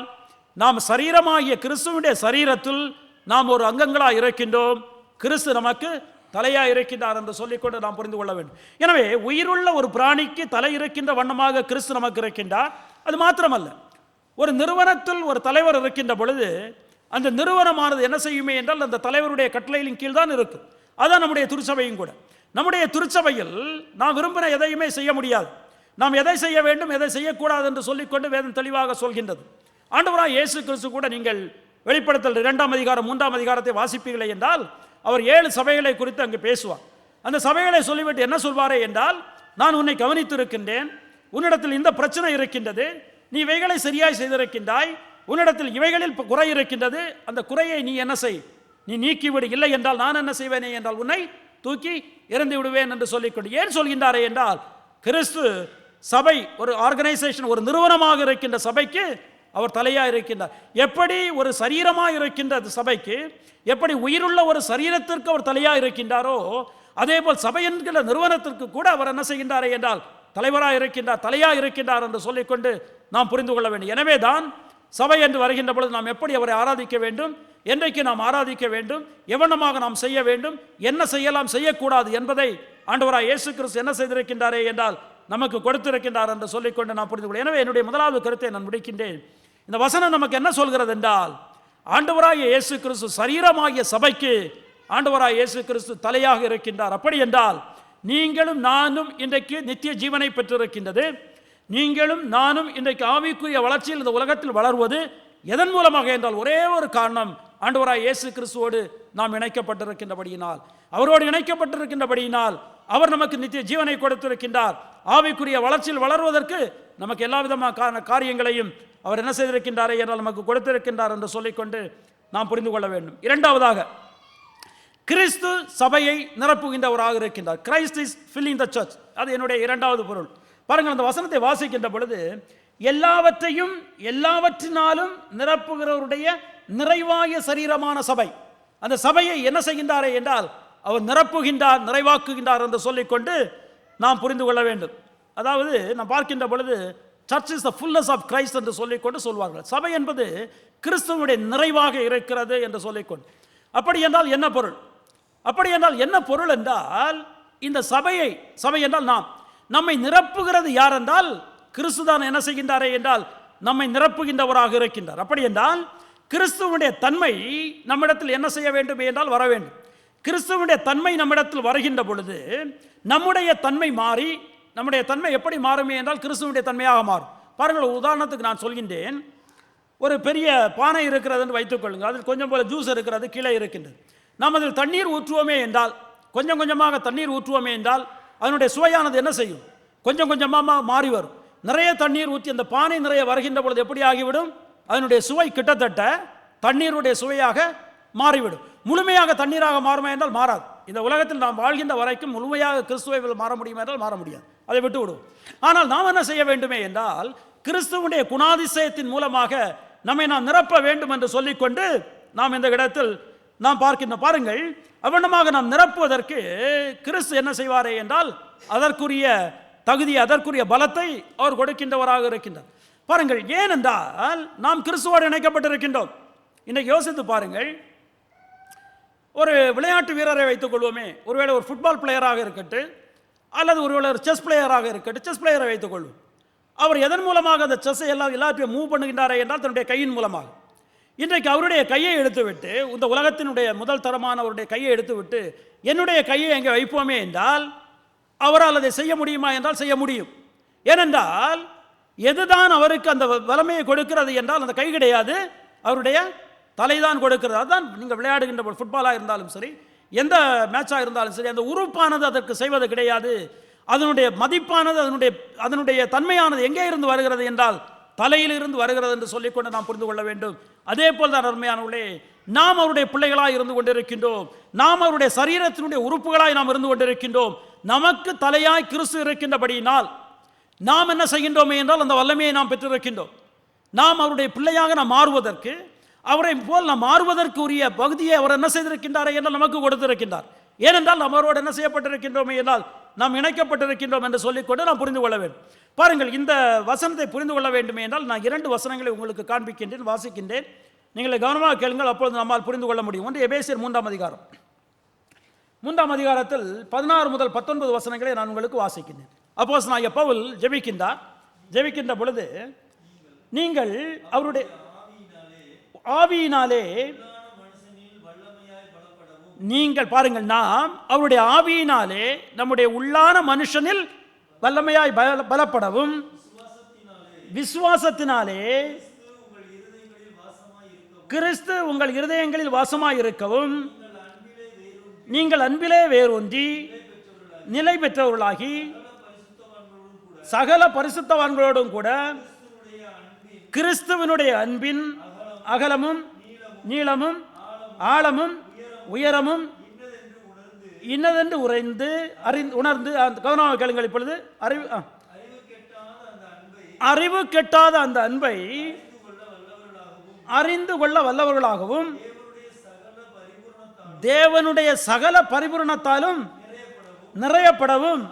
நாம் சரீரமாகிய கிறிஸ்துவினுடைய சரீரத்தில் நாம் ஒரு அங்கங்களாக இருக்கின்றோம், கிறிஸ்து நமக்கு தலையாக இருக்கின்றார் என்று சொல்லிக்கொண்டு நாம் புரிந்து கொள்ள வேண்டும். எனவே உயிருள்ள ஒரு பிராணிக்கு தலை இருக்கின்ற வண்ணமாக கிறிஸ்து நமக்கு இருக்கின்றார். அது மாத்திரமல்ல, ஒரு நிறுவனத்தில் ஒரு தலைவர் இருக்கின்ற பொழுது அந்த நிறுவனமானது என்ன செய்யுமே என்றால் அந்த தலைவருடைய கட்டளையின் கீழ் தான் இருக்கும். அதான் நம்முடைய திருச்சபையும் கூட. நம்முடைய திருச்சபையில் நாம் விரும்பின எதையுமே செய்ய முடியாது. நாம் எதை செய்ய வேண்டும், எதை செய்யக்கூடாது என்று சொல்லிக்கொண்டு வேதம் தெளிவாக சொல்கின்றது. ஆண்டவராய் இயேசு கிறிஸ்து கூட நீங்கள் வெளிப்படுத்தல் 2ஆம் அதிகாரம் 3ஆம் அதிகாரத்தை வாசிப்பீர்களே என்றால் அவர் 7 சபைகளை குறித்து அங்கு பேசுவார். அந்த சபைகளை சொல்லிவிட்டு என்ன சொல்வாரே என்றால், நான் உன்னை கவனித்திருக்கின்றேன், உன்னிடத்தில் இந்த பிரச்சனை இருக்கின்றது, நீ இவைகளை சரியாய் செய்திருக்கின்றாய், உன்னிடத்தில் இவைகளில் குறை இருக்கின்றது, அந்த குறையை நீ என்ன செய், நீ நீக்கிவிடு, இல்லை என்றால் நான் என்ன செய்வேனே என்றால் உன்னை தூக்கி எறிந்து விடுவேன் என்று சொல்லிக்கொண்டு. ஏன் சொல்கின்றாரே என்றால் கிறிஸ்து சபை ஒரு ஆர்கனைசேஷன், ஒரு நிறுவனமாக இருக்கின்ற சபைக்கு அவர் தலையாக இருக்கின்றார். எப்படி ஒரு சரீரமாக இருக்கின்ற சபைக்கு, எப்படி உயிருள்ள ஒரு சரீரத்திற்கு அவர் தலையாக இருக்கின்றாரோ அதே போல் சபை என்கிற நிறுவனத்திற்கு கூட அவர் என்ன செய்கின்றாரே என்றால் தலைவராக இருக்கின்றார், தலையாக இருக்கின்றார் என்று சொல்லிக்கொண்டு நாம் புரிந்து கொள்ள வேண்டும். எனவே தான் சபை என்று வருகின்ற பொழுது நாம் எப்படி அவரை ஆராதிக்க வேண்டும், என்றைக்கு நாம் ஆராதிக்க வேண்டும், எவனமாக நாம் செய்ய வேண்டும், என்ன செய்யலாம் செய்யக்கூடாது என்பதை ஆண்டவராய் இயேசு கிறிஸ்து என்ன செய்திருக்கின்றாரே என்றால் நமக்கு கொடுத்திருக்கின்றார் என்று சொல்லிக்கொண்டு நான் புரிந்து கொள்ள. எனவே என்னுடைய முதலாவது கருத்தை நான் முடிக்கின்றேன். இந்த வசனம் நமக்கு என்ன சொல்கிறது என்றால், ஆண்டவராகிய இயேசு கிறிஸ்து சரீரமாகிய சபைக்கு ஆண்டவராகிய இயேசு கிறிஸ்து தலையாக இருக்கின்றார். அப்படி என்றால் நீங்களும் நானும் இன்றைக்கு நித்திய ஜீவனை பெற்றிருக்கின்றது, நீங்களும் நானும் இன்றைக்கு ஆவிக்குரிய வளர்ச்சியில் இந்த உலகத்தில் வளர்வது எதன் மூலமாக என்றால் ஒரே ஒரு காரணம், ஆண்டவராய் இயேசு கிறிஸ்துவோடு நாம் இணைக்கப்பட்டிருக்கின்றபடியினால், அவரோடு இணைக்கப்பட்டிருக்கின்றபடியினால் அவர் நமக்கு நித்திய ஜீவனை கொடுத்திருக்கின்றார். ஆவிக்குரிய வளர்ச்சியில் வளர்வதற்கு நமக்கு எல்லா விதமான காரியங்களையும் அவர் என்ன செய்திருக்கின்றாரே என்றால் நமக்கு கொடுத்திருக்கின்றார் என்று சொல்லிக்கொண்டு நாம் புரிந்து கொள்ள வேண்டும். இரண்டாவதாக, கிறிஸ்து சபையை நிரப்புகின்றவராக இருக்கின்றார். Christ is filling the church. அது என்னுடைய இரண்டாவது பொருள். பாருங்கள், அந்த வசனத்தை வாசிக்கின்ற பொழுது எல்லாவற்றையும் எல்லாவற்றினாலும் நிரப்புகிறவருடைய நிறைவாய சரீரமான சபை, அந்த சபையை என்ன செய்கின்றாரே என்றால் அவர் நிரப்புகின்றார், நிறைவாக்குகின்றார் என்று சொல்லிக்கொண்டு நாம் புரிந்து கொள்ள வேண்டும். அதாவது நாம் பார்க்கின்ற பொழுது church is the fullness of Christ என்று சொல்லிக்கொண்டு சொல்வார்கள். சபை என்பது கிறிஸ்துவனுடைய நிறைவாக இருக்கிறது என்று சொல்லிக்கொண்டு, அப்படி என்றால் என்ன பொருள்? அப்படி என்றால் என்ன பொருள் என்றால், இந்த சபை என்றால் நம்மை நிரப்புகிறது யார் என்றால் கிறிஸ்து தான் என்ன செய்கின்றாரே என்றால் நம்மை நிரப்புகின்றவராக இருக்கின்றார். அப்படி என்றால் கிறிஸ்துவனுடைய தன்மை நம்மிடத்தில் என்ன செய்ய வேண்டும் என்றால் வர வேண்டும். கிறிஸ்துவனுடைய தன்மை நம்மிடத்தில் வருகின்ற பொழுது நம்முடைய தன்மை மாறி, நம்முடைய தன்மை எப்படி மாறுமே என்றால் கிறிஸ்துவனுடைய தன்மையாக மாறும். பாருங்கள், உதாரணத்துக்கு நான் சொல்கின்றேன். ஒரு பெரிய பானை இருக்கிறது என்று வைத்துக் கொள்ளுங்கள். அதில் கொஞ்சம் போல ஜூஸ் இருக்கிறது, கீழே இருக்கின்றது. நாம் அதில் தண்ணீர் ஊற்றுவோமே என்றால், கொஞ்சம் கொஞ்சமாக தண்ணீர் ஊற்றுவோமே என்றால் அதனுடைய சுவையானது என்ன செய்யும்? கொஞ்சம் கொஞ்சமாக மாறி வரும். நிறைய தண்ணீர் ஊற்றி அந்த பானை நிறைய வருகின்ற பொழுது எப்படி ஆகிவிடும்? அதனுடைய சுவை கிட்டத்தட்ட தண்ணீருடைய சுவையாக மாறிவிடும். முழுமையாக தண்ணீராக மாறுமா என்றால் மாறாது. இந்த உலகத்தில் நாம் வாழ்கின்ற வரைக்கும் முழுமையாக கிறிஸ்துவை மாற முடியுமா என்றால் மாற முடியாது, அதை விட்டு விடுவோம். ஆனால் நாம் என்ன செய்ய வேண்டுமே என்றால் கிறிஸ்துவனுடைய குணாதிசயத்தின் மூலமாக நம்மை நாம் நிரப்ப வேண்டும் என்று சொல்லிக்கொண்டு நாம் இந்த இடத்தில் நாம் பார்க்கின்ற பாருங்கள், அவனமாக நாம் நிரப்புவதற்கு கிறிஸ்து என்ன செய்வாரே என்றால் அதற்குரிய தகுதி, அதற்குரிய பலத்தை அவர் கொடுக்கின்றவராக இருக்கின்றார். பாருங்கள், ஏனென்றால் நாம் கிறிஸ்துவோடு இணைக்கப்பட்டிருக்கின்றோம். இன்றைக்கு யோசித்து பாருங்கள், ஒரு விளையாட்டு வீரரை வைத்துக் கொள்வோமே, ஒருவேளை ஒரு ஃபுட்பால் பிளேயராக இருக்கட்டும் அல்லது ஒருவேளை ஒரு செஸ் பிளேயராக இருக்கட்டும், செஸ் பிளேயரை வைத்துக் கொள்வோம். அவர் எதன் மூலமாக அந்த செஸ்ஸை எல்லாத்தையும் மூவ் பண்ணுகின்றாரே என்றால் தன்னுடைய கையின் மூலமாக. இன்றைக்கு அவருடைய கையை எடுத்துவிட்டு, இந்த உலகத்தினுடைய முதல் தரமானவருடைய கையை எடுத்துவிட்டு என்னுடைய கையை எங்கே வைப்போமே என்றால் அவரால் அதை செய்ய முடியுமா என்றால் செய்ய முடியும். ஏனென்றால் எதுதான் அவருக்கு அந்த வலிமையை கொடுக்கிறது என்றால் அந்த கை கிடையாது, அவருடைய தலைதான் கொடுக்கிறது. அதுதான் நீங்கள் விளையாடுகின்ற ஃபுட்பாலாக இருந்தாலும் சரி, எந்த மேட்சாக இருந்தாலும் சரி, அந்த உறுப்பானது அதற்கு செய்வது கிடையாது. அதனுடைய மதிப்பானது, அதனுடைய தன்மையானது எங்கே இருந்து வருகிறது என்றால் தலையில் இருந்து வருகிறது என்று சொல்லிக்கொண்டு நாம் புரிந்து கொள்ள வேண்டும். அதே போல் தான் அருமையானவர்களே, நாம் அவருடைய பிள்ளைகளாக இருந்து கொண்டிருக்கின்றோம். நாம் அவருடைய சரீரத்தினுடைய உறுப்புகளாய் நாம் இருந்து கொண்டிருக்கின்றோம். நமக்கு தலையாய் கிறிஸ்து இருக்கின்றபடியினால் நாம் என்ன செய்கின்றோமே என்றால் அந்த வல்லமையை நாம் பெற்றிருக்கின்றோம். நாம் அவருடைய பிள்ளையாக நாம் மாறுவதற்கு, அவரை போல் நாம் மாறுவதற்கு உரிய பகுதியை அவர் என்ன செய்திருக்கின்றாரே என்றால் நமக்கு கொடுத்திருக்கின்றார். ஏனென்றால் அவரோடு என்ன செய்யப்பட்டிருக்கின்றோமே என்றால் நாம் இணைக்கப்பட்டிருக்கின்றோம் என்று சொல்லிக்கொண்டு நாம் புரிந்து கொள்ள வேண்டும். பாருங்கள், இந்த வசனத்தை புரிந்து கொள்ள வேண்டுமே என்றால் நான் 2 வசனங்களை உங்களுக்கு காண்பிக்கின்றேன், வாசிக்கின்றேன். நீங்கள் கவனமாக கேளுங்கள், அப்பொழுது நம்மால் புரிந்து கொள்ள முடியும். ஒன்று எபேசியர் 3ஆம் அதிகாரம். 3ஆம் அதிகாரத்தில் 16 முதல் 19 வசனங்களை நான் உங்களுக்கு வாசிக்கின்றேன். அப்போஸ்தலனாகிய பவுல் ஜெபிக்கின்ற பொழுது, நீங்கள் அவருடைய ஆவியினாலே, நீங்கள் பாருங்கள், நாம் அவருடைய ஆவியினாலே நம்முடைய உள்ளான மனுஷனில் வல்லமையாய் பலப்படவும், விசுவாசத்தினாலே கிறிஸ்து உங்கள் இருதயங்களில் வாசமாய் இருக்கவும், நீங்கள் அன்பிலே வேரூன்றி நிலை பெற்றவர்களாகி சகல பரிசுத்தவான்களோடும் கூட கிறிஸ்துவனுடைய அன்பின் அகலமும் நீளமும் ஆழமும் உயரமும் இன்னதென்று உணர்ந்து கவனமாக கேளுங்கள். இப்பொழுது அறிவு கெட்டாத அந்த அன்பை அறிந்து கொள்ள வல்லவர்களாகவும் தேவனுடைய சகல பரிபூரணத்தாலும் நிறையப்படவும்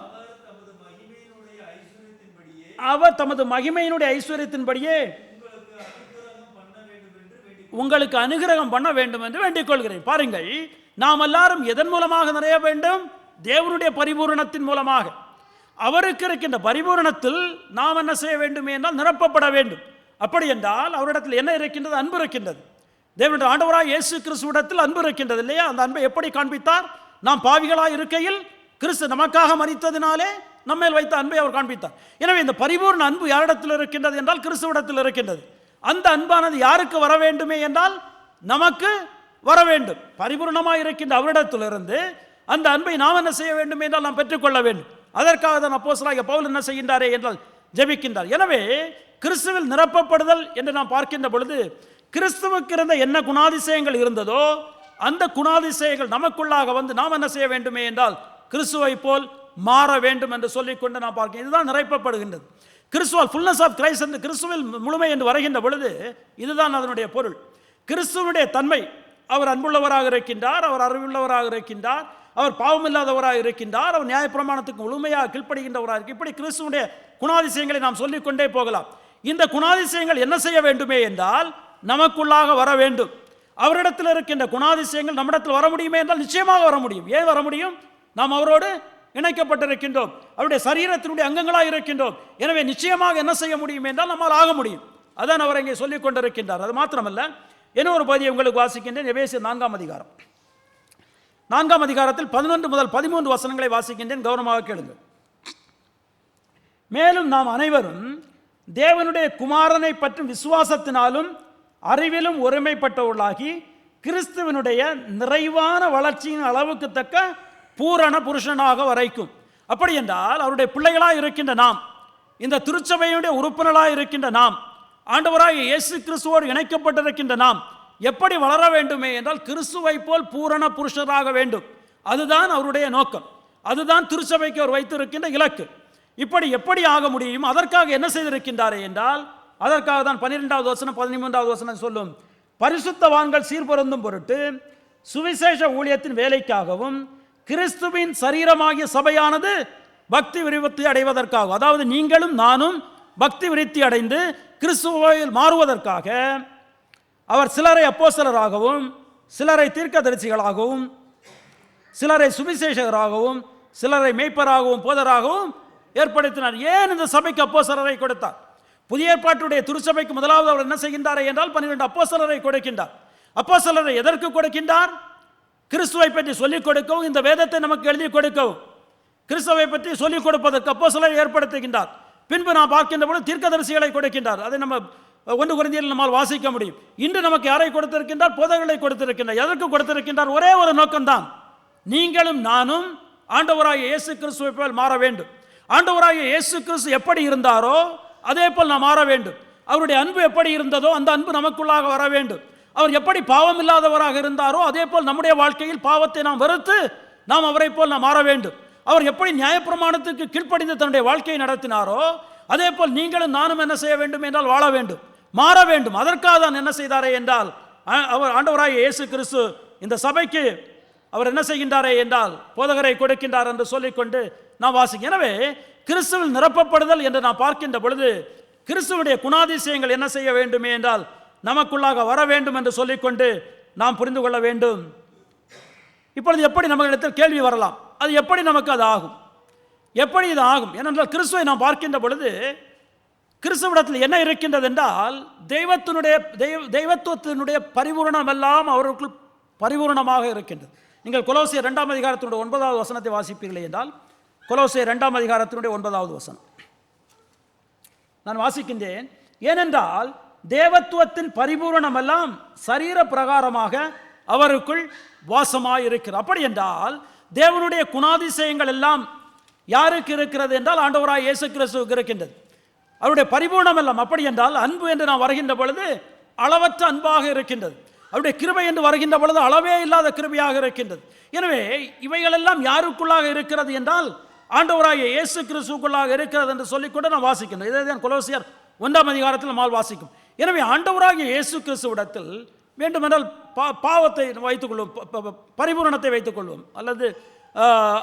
அவர் தமது மகிமையினுடைய ஐஸ்வர்யத்தின்படியே உங்களுக்கு அனுகிரகம் பண்ண வேண்டும் என்று வேண்டிக் கொள்கிறேன். பாருங்கள், நாம் எல்லாரும் எதன் மூலமாக நிறைய வேண்டும்? தேவனுடைய பரிபூரணத்தின் மூலமாக. அவருக்கு இருக்கின்ற பரிபூரணத்தில் நாம் என்ன செய்ய வேண்டும் என்றால் நிரப்பப்பட வேண்டும். அப்படி என்றால் அவரிடத்தில் என்ன இருக்கின்றது? அன்பு இருக்கின்றது. தேவனுடைய ஆண்டவராய் இயேசு கிறிஸ்துவிடத்தில் அன்பு இருக்கின்றது இல்லையா? அந்த அன்பை எப்படி காண்பித்தார்? நாம் பாவிகளாய் இருக்கையில் கிறிஸ்து நமக்காக மரித்ததினாலே நம்மேல் வைத்த அன்பை அவர் காண்பித்தார். எனவே இந்த பரிபூர்ண அன்பு யாரிடத்தில் இருக்கின்றது என்றால் கிறிஸ்துவிடத்தில் இருக்கின்றது. அந்த அன்பானது யாருக்கு வர வேண்டுமே என்றால் நமக்கு வர வேண்டும். பரிபூர்ணமாக இருக்கின்ற அவரிடத்திலிருந்து அந்த அன்பை நாம் என்ன செய்ய வேண்டும் என்றால் நாம் பெற்றுக்கொள்ள வேண்டும். அதற்காக தான் அப்போஸ்தலனாகிய பவுல் என்ன செய்கின்றாரே என்றால் ஜெபிக்கின்றார். எனவே கிறிஸ்துவில் நிரப்பப்படுதல் என்று நாம் பார்க்கின்ற பொழுது கிறிஸ்துவுக்கு இருந்த என்ன குணாதிசயங்கள் இருந்ததோ அந்த குணாதிசயங்கள் நமக்குள்ளாக வந்து நாம் என்ன செய்ய வேண்டுமே என்றால் கிறிஸ்துவை போல் மாற வேண்டும் என்று சொல்லிக்கொண்டு நாம் பார்க்கிறோம். இதுதான் நிரப்பப்படுகின்றது. கிறிஸ்துவால் ஃபுல்னஸ் ஆஃப் கிரைஸ்ட் என்று கிறிஸ்துவில் முழுமை என்று வருகின்ற பொழுது இதுதான் அதனுடைய பொருள். கிறிஸ்துவனுடைய தன்மை, அவர் அன்புள்ளவராக இருக்கின்றார், அவர் அறிவுள்ளவராக இருக்கின்றார், அவர் பாவமில்லாதவராக இருக்கின்றார், அவர் நியாயப்பிரமாணத்துக்கு முழுமையாக கீழ்ப்படுகின்றவராக இருக்கு. இப்படி கிறிஸ்துவனுடைய குணாதிசயங்களை நாம் சொல்லிக்கொண்டே போகலாம். இந்த குணாதிசயங்கள் என்ன செய்ய வேண்டுமே என்றால் நமக்குள்ளாக வர வேண்டும். அவரிடத்தில் இருக்கின்ற குணாதிசயங்கள் நம்மிடத்தில் வர முடியுமே என்றால் நிச்சயமாக வர முடியும். ஏன் வர முடியும்? நாம் அவரோடு இணைக்கப்பட்டிருக்கின்றோம், அவருடைய சரீரத்தினுடைய அங்கங்களாக இருக்கின்றோம். எனவே நிச்சயமாக என்ன செய்ய முடியும் என்றால் நம்மால் ஆக முடியும். அதான் அவர் இங்கே சொல்லிக் கொண்டிருக்கின்றார். அது மாத்திரமல்ல, இன்னொரு பகுதியை உங்களுக்கு வாசிக்கின்றேன். எபேசியர் 4ஆம் அதிகாரம். 4ஆம் அதிகாரத்தில் 11 முதல் 13 வசனங்களை வாசிக்கின்றேன், கவனமாக கேளுங்கள். மேலும் நாம் அனைவரும் தேவனுடைய குமாரனை பற்றும் விசுவாசத்தினாலும் அறிவிலும் ஒருமைப்பட்டவர்களாகி கிறிஸ்துவனுடைய நிறைவான வளர்ச்சியின் அளவுக்கு தக்க பூரண புருஷனாக வரைக்கும். அப்படி என்றால் அவருடைய பிள்ளைகளாக இருக்கின்ற நாம், இந்த திருச்சபையுடைய உறுப்பினர்களாக இருக்கின்ற நாம், ஆண்டவராகிய இயேசு கிறிஸ்துவோடு இணைக்கப்பட்டிருக்கின்ற நாம் எப்படி வளர வேண்டுமே என்றால் கிறிஸ்துவை போல் பூரண புருஷராக வேண்டும். அதுதான் அவருடைய நோக்கம். அதுதான் திருச்சபைக்கு அவர் வைத்திருக்கின்ற இலக்கு. இப்படி எப்படி ஆக முடியும்? அதற்காக என்ன செய்திருக்கின்றாரே என்றால் அதற்காக தான் 12வது வசனம் 13வது வசனம் சொல்லும், பரிசுத்தவான்கள் சீர்பொருந்தும் பொருட்டு சுவிசேஷ ஊழியத்தின் வேலைக்காகவும் கிறிஸ்துவின் சரீரமாகிய சபையானது பக்தி விருத்தி அடைவதற்காக, அதாவது நீங்களும் நானும் பக்தி விருத்தி அடைந்து கிறிஸ்துவில் மாறுவதற்காக அவர் சிலரை அப்போஸ்தலராகவும் சிலரை தீர்க்கதரிசிகளாகவும் சிலரை சுவிசேஷகராகவும் சிலரை மேய்ப்பராகவும் போதராகவும் ஏற்படுத்தினார். ஏன் இந்த சபைக்கு அப்போஸ்தலரை கொடுத்தார்? புதிய ஏற்பாட்டுடைய திருச்சபைக்கு முதலாவது அவர் என்ன செய்கின்றார் என்றால் 12 அப்போஸ்தலரை கொடுக்கின்றார். அப்போஸ்தலரை எதற்கு கொடுக்கின்றார்? கிறிஸ்துவை பற்றி சொல்லிக் கொடுக்கவும், இந்த வேதத்தை நமக்கு எழுதி கொடுக்கவும், கிறிஸ்துவை பற்றி சொல்லிக் கொடுப்பதற்கு அப்போஸ்தலரை ஏற்படுத்துகின்றார். பின்பு நாம் பார்க்கின்ற பொழுது தீர்க்கதரிசிகளை கொடுக்கின்றார். அதை நம்ம 1 கொரிந்தியரில் நம்மால் வாசிக்க முடியும். இன்று நமக்கு யாரை கொடுத்திருக்கின்றார்? போதகர்களை கொடுத்திருக்கின்றார். எதற்கு கொடுத்திருக்கின்றார்? ஒரே ஒரு நோக்கம்தான், நீங்களும் நானும் ஆண்டவராகிய இயேசு கிறிஸ்துவை போல் மாற வேண்டும். ஆண்டவராகிய இயேசு கிறிஸ்து எப்படி இருந்தாரோ அதே போல் நாம் மாற வேண்டும். அவருடைய அன்பு எப்படி இருந்ததோ அந்த அன்பு நமக்குள்ளாக வர வேண்டும். அவர் எப்படி பாவம் இல்லாதவராக இருந்தாரோ அதே போல் நம்முடைய வாழ்க்கையில் பாவத்தை நாம் வெறுத்து நாம் அவரை போல் நாம் மாற வேண்டும். அவர் எப்படி நியாயப்பிரமாணத்துக்கு கீழ்ப்படிந்து தன்னுடைய வாழ்க்கையை நடத்தினாரோ அதே போல் நீங்களும் நானும் என்ன செய்ய வேண்டும் என்றால் வாழ வேண்டும், மாற வேண்டும். அதற்காக தான் என்ன செய்தாரே என்றால் அவர் ஆண்டவராகிய இயேசு கிறிஸ்து இந்த சபைக்கு அவர் என்ன செய்கின்றாரே என்றால் போதகரை கொடுக்கின்றார் என்று சொல்லிக்கொண்டு நாம் வாசிக்க. எனவே கிறிஸ்துவில் நிரப்பப்படுதல் என்று நாம் பார்க்கின்ற பொழுது கிறிஸ்துவுடைய குணாதிசயங்கள் என்ன செய்ய வேண்டுமே என்றால் நமக்குள்ளாக வர வேண்டும் என்று சொல்லிக்கொண்டு நாம் புரிந்து கொள்ள வேண்டும். இப்பொழுது எப்படி நம்மளிடத்தில் கேள்வி வரலாம், அது எப்படி நமக்கு அது ஆகும், எப்படி இது ஆகும்? ஏனென்றால் கிறிஸ்துவை நாம் பார்க்கின்ற பொழுது கிறிஸ்துவிடத்தில் என்ன இருக்கின்றது என்றால் தெய்வத்துவத்தினுடைய பரிபூரணம் எல்லாம் அவருக்குள் பரிபூரணமாக இருக்கின்றது. நீங்கள் கொலோசியர் 2ஆம் அதிகாரத்தினுடைய 9வது வசனத்தை வாசிப்பீர்களே என்றால் கொலோசியர் 2ஆம் அதிகாரத்தினுடைய 9வது வசனம் நான் வாசிக்கின்றேன். ஏனென்றால் தேவத்துவத்தின் பரிபூரணம் எல்லாம் சரீர பிரகாரமாக அவருக்குள் வாசமாய் இருக்கிறது. அப்படி என்றால் தேவனுடைய குணாதிசயங்கள் எல்லாம் யாருக்கு இருக்கிறது என்றால் ஆண்டவராய் இயேசு கிறிஸ்துவுக்கு இருக்கின்றது. அவருடைய பரிபூர்ணம் எல்லாம் அப்படி என்றால் அன்பு என்று நாம் வருகின்ற பொழுது அளவற்ற அன்பாக இருக்கின்றது. அவருடைய கிருபை என்று வருகின்ற பொழுது அளவே இல்லாத கிருபையாக இருக்கின்றது. எனவே இவைகளெல்லாம் யாருக்குள்ளாக இருக்கிறது என்றால் ஆண்டவராகிய இயேசு கிறிஸ்துவுக்குள்ளாக இருக்கிறது என்று சொல்லிக்கொண்டு நாம் வாசிக்கின்றோம். இதை தான் கொலோசியர் 1ஆம் அதிகாரத்தில் நம்மால் வாசிக்கும். எனவே ஆண்டவராகிய இயேசு கிறிஸ்துவிடத்தில் வேண்டுமென்றால் பாவத்தை வைத்துக்கொள்வோம், பரிபூரணத்தை வைத்துக்கொள்வோம், அல்லது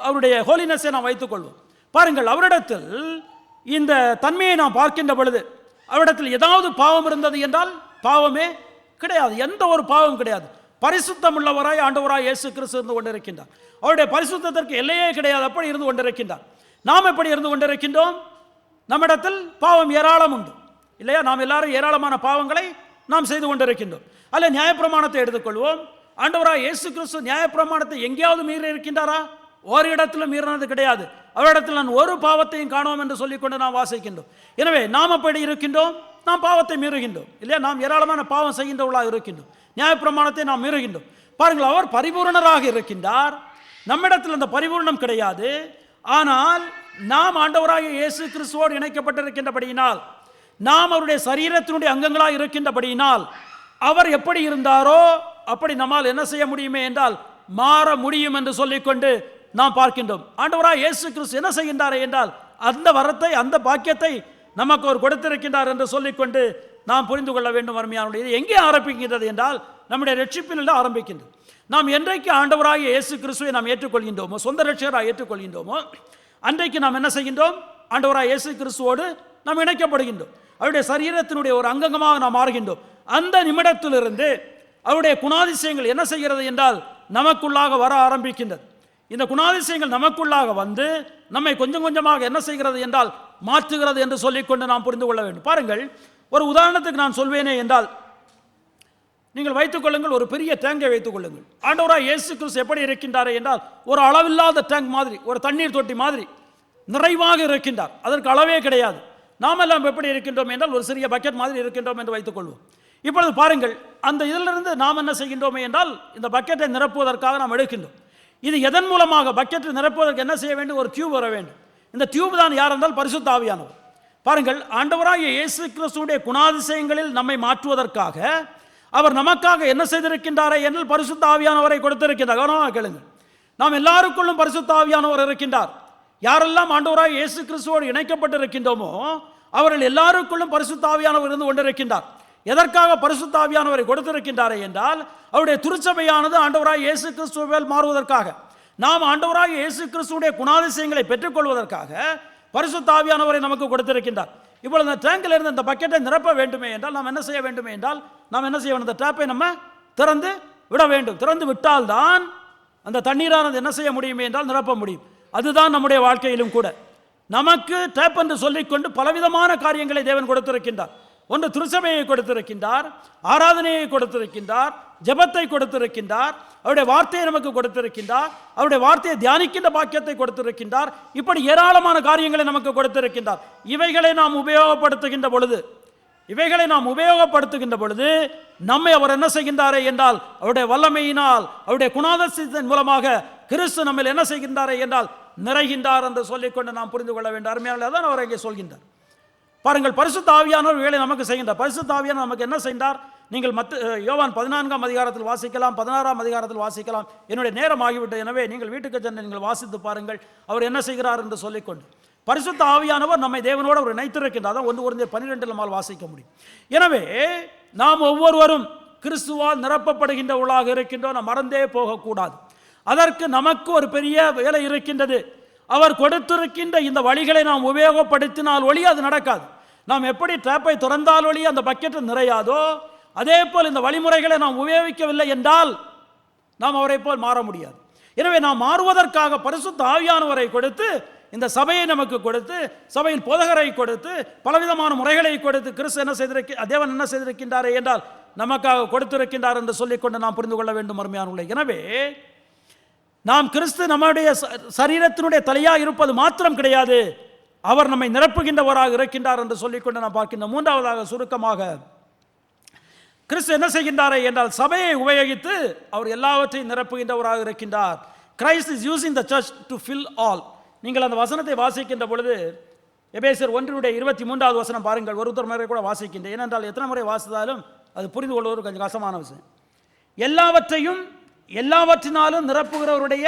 அவருடைய ஹோலினஸை நாம் வைத்துக்கொள்வோம். பாருங்கள், அவரிடத்தில் இந்த தன்மையை நாம் பார்க்கின்ற பொழுது அவரிடத்தில் ஏதாவது பாவம் இருந்தது என்றால் பாவமே கிடையாது, எந்த ஒரு பாவம் கிடையாது. பரிசுத்தம் உள்ளவராய் ஆண்டவராய் இயேசு கிறிஸ்து இருந்து கொண்டிருக்கின்றார். அவருடைய பரிசுத்தத்திற்கு எல்லையே கிடையாது, அப்படி இருந்து கொண்டிருக்கின்றார். நாம் எப்படி இருந்து கொண்டிருக்கின்றோம்? நம்மிடத்தில் பாவம் ஏராளம் உண்டு இல்லையா? நாம் எல்லாரும் ஏராளமான பாவங்களை நாம் செய்து கொண்டிருக்கின்றோம். அல்ல, நியாயப்பிரமாணத்தை எடுத்துக்கொள்வோம். ஆண்டவராய் இயேசு கிறிஸ்து நியாயப்பிரமாணத்தை எங்கேயாவது மீறி இருக்கின்றாரா? ஒரு இடத்திலும் மீறினது கிடையாது. அவரிடத்தில் நான் ஒரு பாவத்தையும் காணோம் என்று சொல்லிக்கொண்டு நாம் வாசிக்கின்றோம். எனவே நாம் அப்படி இருக்கின்றோம். நாம் பாவத்தை மீறுகின்றோம் இல்லையா? நாம் ஏராளமான பாவம் செய்கின்றவர்களாக இருக்கின்றோம். நியாயப்பிரமாணத்தை நாம் மீறுகின்றோம். பாருங்கள், அவர் பரிபூரணராக இருக்கின்றார், நம்மிடத்தில் அந்த பரிபூர்ணம் கிடையாது. ஆனால் நாம் ஆண்டவராகிய இயேசு கிறிஸ்துவோடு இணைக்கப்பட்டிருக்கின்றபடியினால், நாம் அவருடைய சரீரத்தினுடைய அங்கங்களாக இருக்கின்றபடியினால், அவர் எப்படி இருந்தாரோ அப்படி நம்மால் என்ன செய்ய முடியுமே என்றால் மாற முடியும் என்று சொல்லிக்கொண்டு நாம் பார்க்கின்றோம். ஆண்டவராகிய இயேசு கிறிஸ்து என்ன செய்கின்றார் என்றால் அந்த வரத்தை, அந்த பாக்கியத்தை நமக்கு அவர் கொடுத்திருக்கின்றார் என்று சொல்லிக்கொண்டு நாம் புரிந்து கொள்ள வேண்டும். அருமையானவர்களே, இது எங்கே ஆரம்பிக்கின்றது என்றால் நம்முடைய ரட்சிப்பில் ஆரம்பிக்கின்றது. நாம் என்றைக்கு ஆண்டவராகிய இயேசு கிறிஸ்துவை நாம் ஏற்றுக்கொள்கின்றோமோ, சொந்த ரட்சகராக ஏற்றுக்கொள்கின்றோமோ, அன்றைக்கு நாம் என்ன செய்கின்றோம்? ஆண்டவராகிய இயேசு கிறிஸ்துவோடு நாம் இணைக்கப்படுகின்றோம். அவருடைய சரீரத்தினுடைய ஒரு அங்கங்கமாக நாம் மாறுகின்றோம். அந்த நிமிடத்திலிருந்து அவருடைய குணாதிசயங்கள் என்ன செய்கிறது என்றால் நமக்குள்ளாக வர ஆரம்பிக்கின்றது. இந்த குணாதிசயங்கள் நமக்குள்ளாக வந்து நம்மை கொஞ்சம் கொஞ்சமாக என்ன செய்கிறது என்றால் மாற்றுகிறது என்று சொல்லிக்கொண்டு நாம் புரிந்து கொள்ள வேண்டும். பாருங்கள், ஒரு உதாரணத்துக்கு நான் சொல்வேனே என்றால், நீங்கள் வைத்துக் கொள்ளுங்கள், ஒரு பெரிய டேங்கை வைத்துக் கொள்ளுங்கள். ஆண்டவராகிய இயேசு கிறிஸ்து எப்படி இருக்கின்றார் என்றால் ஒரு அளவில்லாத டேங்க் மாதிரி, ஒரு தண்ணீர் தொட்டி மாதிரி நிறைவாக இருக்கின்றார். அதற்கு அளவே கிடையாது. நாமெல்லாம் எப்படி இருக்கின்றோம் என்றால் ஒரு சிறிய பக்கெட் மாதிரி இருக்கின்றோம் என்று வைத்துக் கொள்வோம். இப்பொழுது பாருங்கள், அந்த இதிலிருந்து நாம் என்ன செய்கின்றோமே என்றால் இந்த பக்கெட்டை நிரப்புவதற்காக நாம் எடுக்கின்றோம். இது எதன் மூலமாக? பக்கெட்டை நிரப்புவதற்கு என்ன செய்ய வேண்டும்? ஒரு டியூப் வர வேண்டும். இந்த டியூப் தான் யார் என்றால் பரிசுத்த ஆவியானவர். பாருங்கள், ஆண்டவராகிய இயேசு கிறிஸ்துவுடைய குணாதிசயங்களில் நம்மை மாற்றுவதற்காக அவர் நமக்காக என்ன செய்திருக்கின்றாரே என்றால் பரிசுத்த ஆவியானவரை கொடுத்திருக்கின்றார். கவனமாக கேளுங்கள், நாம் எல்லாருக்குள்ளும் பரிசுத்த ஆவியானவர் இருக்கின்றார். யாரெல்லாம் ஆண்டவராகிய இயேசு கிறிஸ்துவோடு இணைக்கப்பட்டிருக்கின்றோமோ அவர்கள் எல்லாருக்குள்ளும் பரிசுத்த ஆவியானவர் இருந்து கொண்டிருக்கின்றார். எதற்காக பரிசுத்த ஆவியானவரை கொடுத்திருக்கின்றாரே என்றால் அவருடைய திருச்சபையானது ஆண்டவராகிய இயேசு கிறிஸ்துவால் மாறுவதற்காக, நாம் ஆண்டவராகிய இயேசு கிறிஸ்துவுடைய குணாதிசயங்களை பெற்றுக்கொள்வதற்காக பரிசுத்த ஆவியானவரை நமக்கு கொடுத்திருக்கின்றார். இப்பொழுது இந்த டேங்கில் இருந்து இந்த பக்கெட்டை நிரப்ப வேண்டுமே என்றால் நாம் என்ன செய்ய வேண்டுமே என்றால் நாம் என்ன செய்ய வேண்டும்? இந்த டேப்பை நம்ம திறந்து விட வேண்டும். திறந்து விட்டால்தான் அந்த தண்ணீரானது என்ன செய்ய முடியுமே என்றால் நிரப்ப முடியும். அதுதான் நம்முடைய வாழ்க்கையிலும் கூட. நமக்கு டேப் என்று சொல்லிக்கொண்டு பலவிதமான காரியங்களை தேவன் கொடுத்திருக்கின்றார். ஒன்று திருச்சபையை கொடுத்திருக்கின்றார், ஆராதனையை கொடுத்திருக்கின்றார், ஜெபத்தை கொடுத்திருக்கின்றார், அவருடைய வார்த்தையை நமக்கு கொடுத்திருக்கின்றார், அவருடைய வார்த்தையை தியானிக்கின்ற பாக்கியத்தை கொடுத்திருக்கின்றார். இப்படி ஏராளமான காரியங்களை நமக்கு கொடுத்திருக்கின்றார். இவைகளை நாம் உபயோகப்படுத்துகின்ற பொழுது நம்மை அவர் என்ன செய்கின்றாரே என்றால் அவருடைய வல்லமையினால், அவருடைய குணாதிசயத்தின் மூலமாக கிறிஸ்து நம்மில் என்ன செய்கின்றாரே என்றால் நிறைகின்றார் என்று சொல்லிக்கொண்டு நாம் புரிந்து கொள்ள வேண்டும். அருமையானவர்களே, தான் அவர் இங்கே சொல்கின்றார். பாருங்கள், பரிசுத்த ஆவியானவர் வேலை நமக்கு செய்கின்றார். பரிசுத்த ஆவியானவர் நமக்கு என்ன செய்தார்? நீங்கள் யோவான் 14ஆம் அதிகாரத்தில் வாசிக்கலாம், 16ஆம் அதிகாரத்தில் வாசிக்கலாம். என்னுடைய நேரம் ஆகிவிட்டது, எனவே நீங்கள் வீட்டுக்கு சென்று நீங்கள் வாசித்து பாருங்கள் அவர் என்ன செய்கிறார் என்று சொல்லிக்கொண்டு. பரிசுத்த ஆவியானவர் நம்மை தேவனோடு அவர் இணைத்திருக்கின்றார். 1 கொரிந்தியர் 12 நம்மால் வாசிக்க முடியும். எனவே நாம் ஒவ்வொருவரும் கிறிஸ்துவால் நிரப்பப்படுகின்றவர்களாக இருக்கின்றோம். நாம் மறந்தே போகக்கூடாது. அதற்கு நமக்கு ஒரு பெரிய வேலை இருக்கின்றது. அவர் கொடுத்திருக்கின்ற இந்த வழிகளை நாம் உபயோகப்படுத்தினால் ஒளி அது நடக்காது. நாம் எப்படி டேப்பை திறந்தால் ஒளி அந்த பக்கெட்டு நிறையாதோ, அதே போல் இந்த வழிமுறைகளை நாம் உபயோகிக்கவில்லை என்றால் நாம் அவரை போல் மாற முடியாது. எனவே நாம் மாறுவதற்காக பரிசுத்த ஆவியானவரை கொடுத்து, இந்த சபையை நமக்கு கொடுத்து, சபையின் போதகரை கொடுத்து, பலவிதமான முறைகளை கொடுத்து கிறிஸ்து என்ன தேவன் என்ன செய்திருக்கின்றாரே என்றால் நமக்காக கொடுத்திருக்கின்றார் என்று சொல்லிக்கொண்டு நாம் புரிந்து கொள்ள வேண்டும் அருமையானவர்களே. எனவே நாம் கிறிஸ்து நம்முடைய சரீரத்தினுடைய தலையாக இருப்பது மாத்திரம் கிடையாது, அவர் நம்மை நிரப்புகின்றவராக இருக்கின்றார் என்று சொல்லிக்கொண்டு நாம் பார்க்கின்ற. மூன்றாவதாக சுருக்கமாக கிறிஸ்து என்ன செய்கின்றாரே என்றால் சபையை உபயோகித்து அவர் எல்லாவற்றையும் நிரப்புகின்றவராக இருக்கின்றார். Christ is using the church to fill all. நீங்கள் அந்த வசனத்தை வாசிக்கின்ற பொழுது எபேசியர் 1:23 வசனம் பாருங்கள். ஒருத்தர் முறை கூட வாசிக்கின்றேன், ஏனென்றால் எத்தனை முறை வாசித்தாலும் அது புரிந்து கொள்வது கொஞ்சம் கஷ்டமான விஷயம். எல்லாவற்றையும் எல்லாவற்றினாலும் நிரப்புகிறவருடைய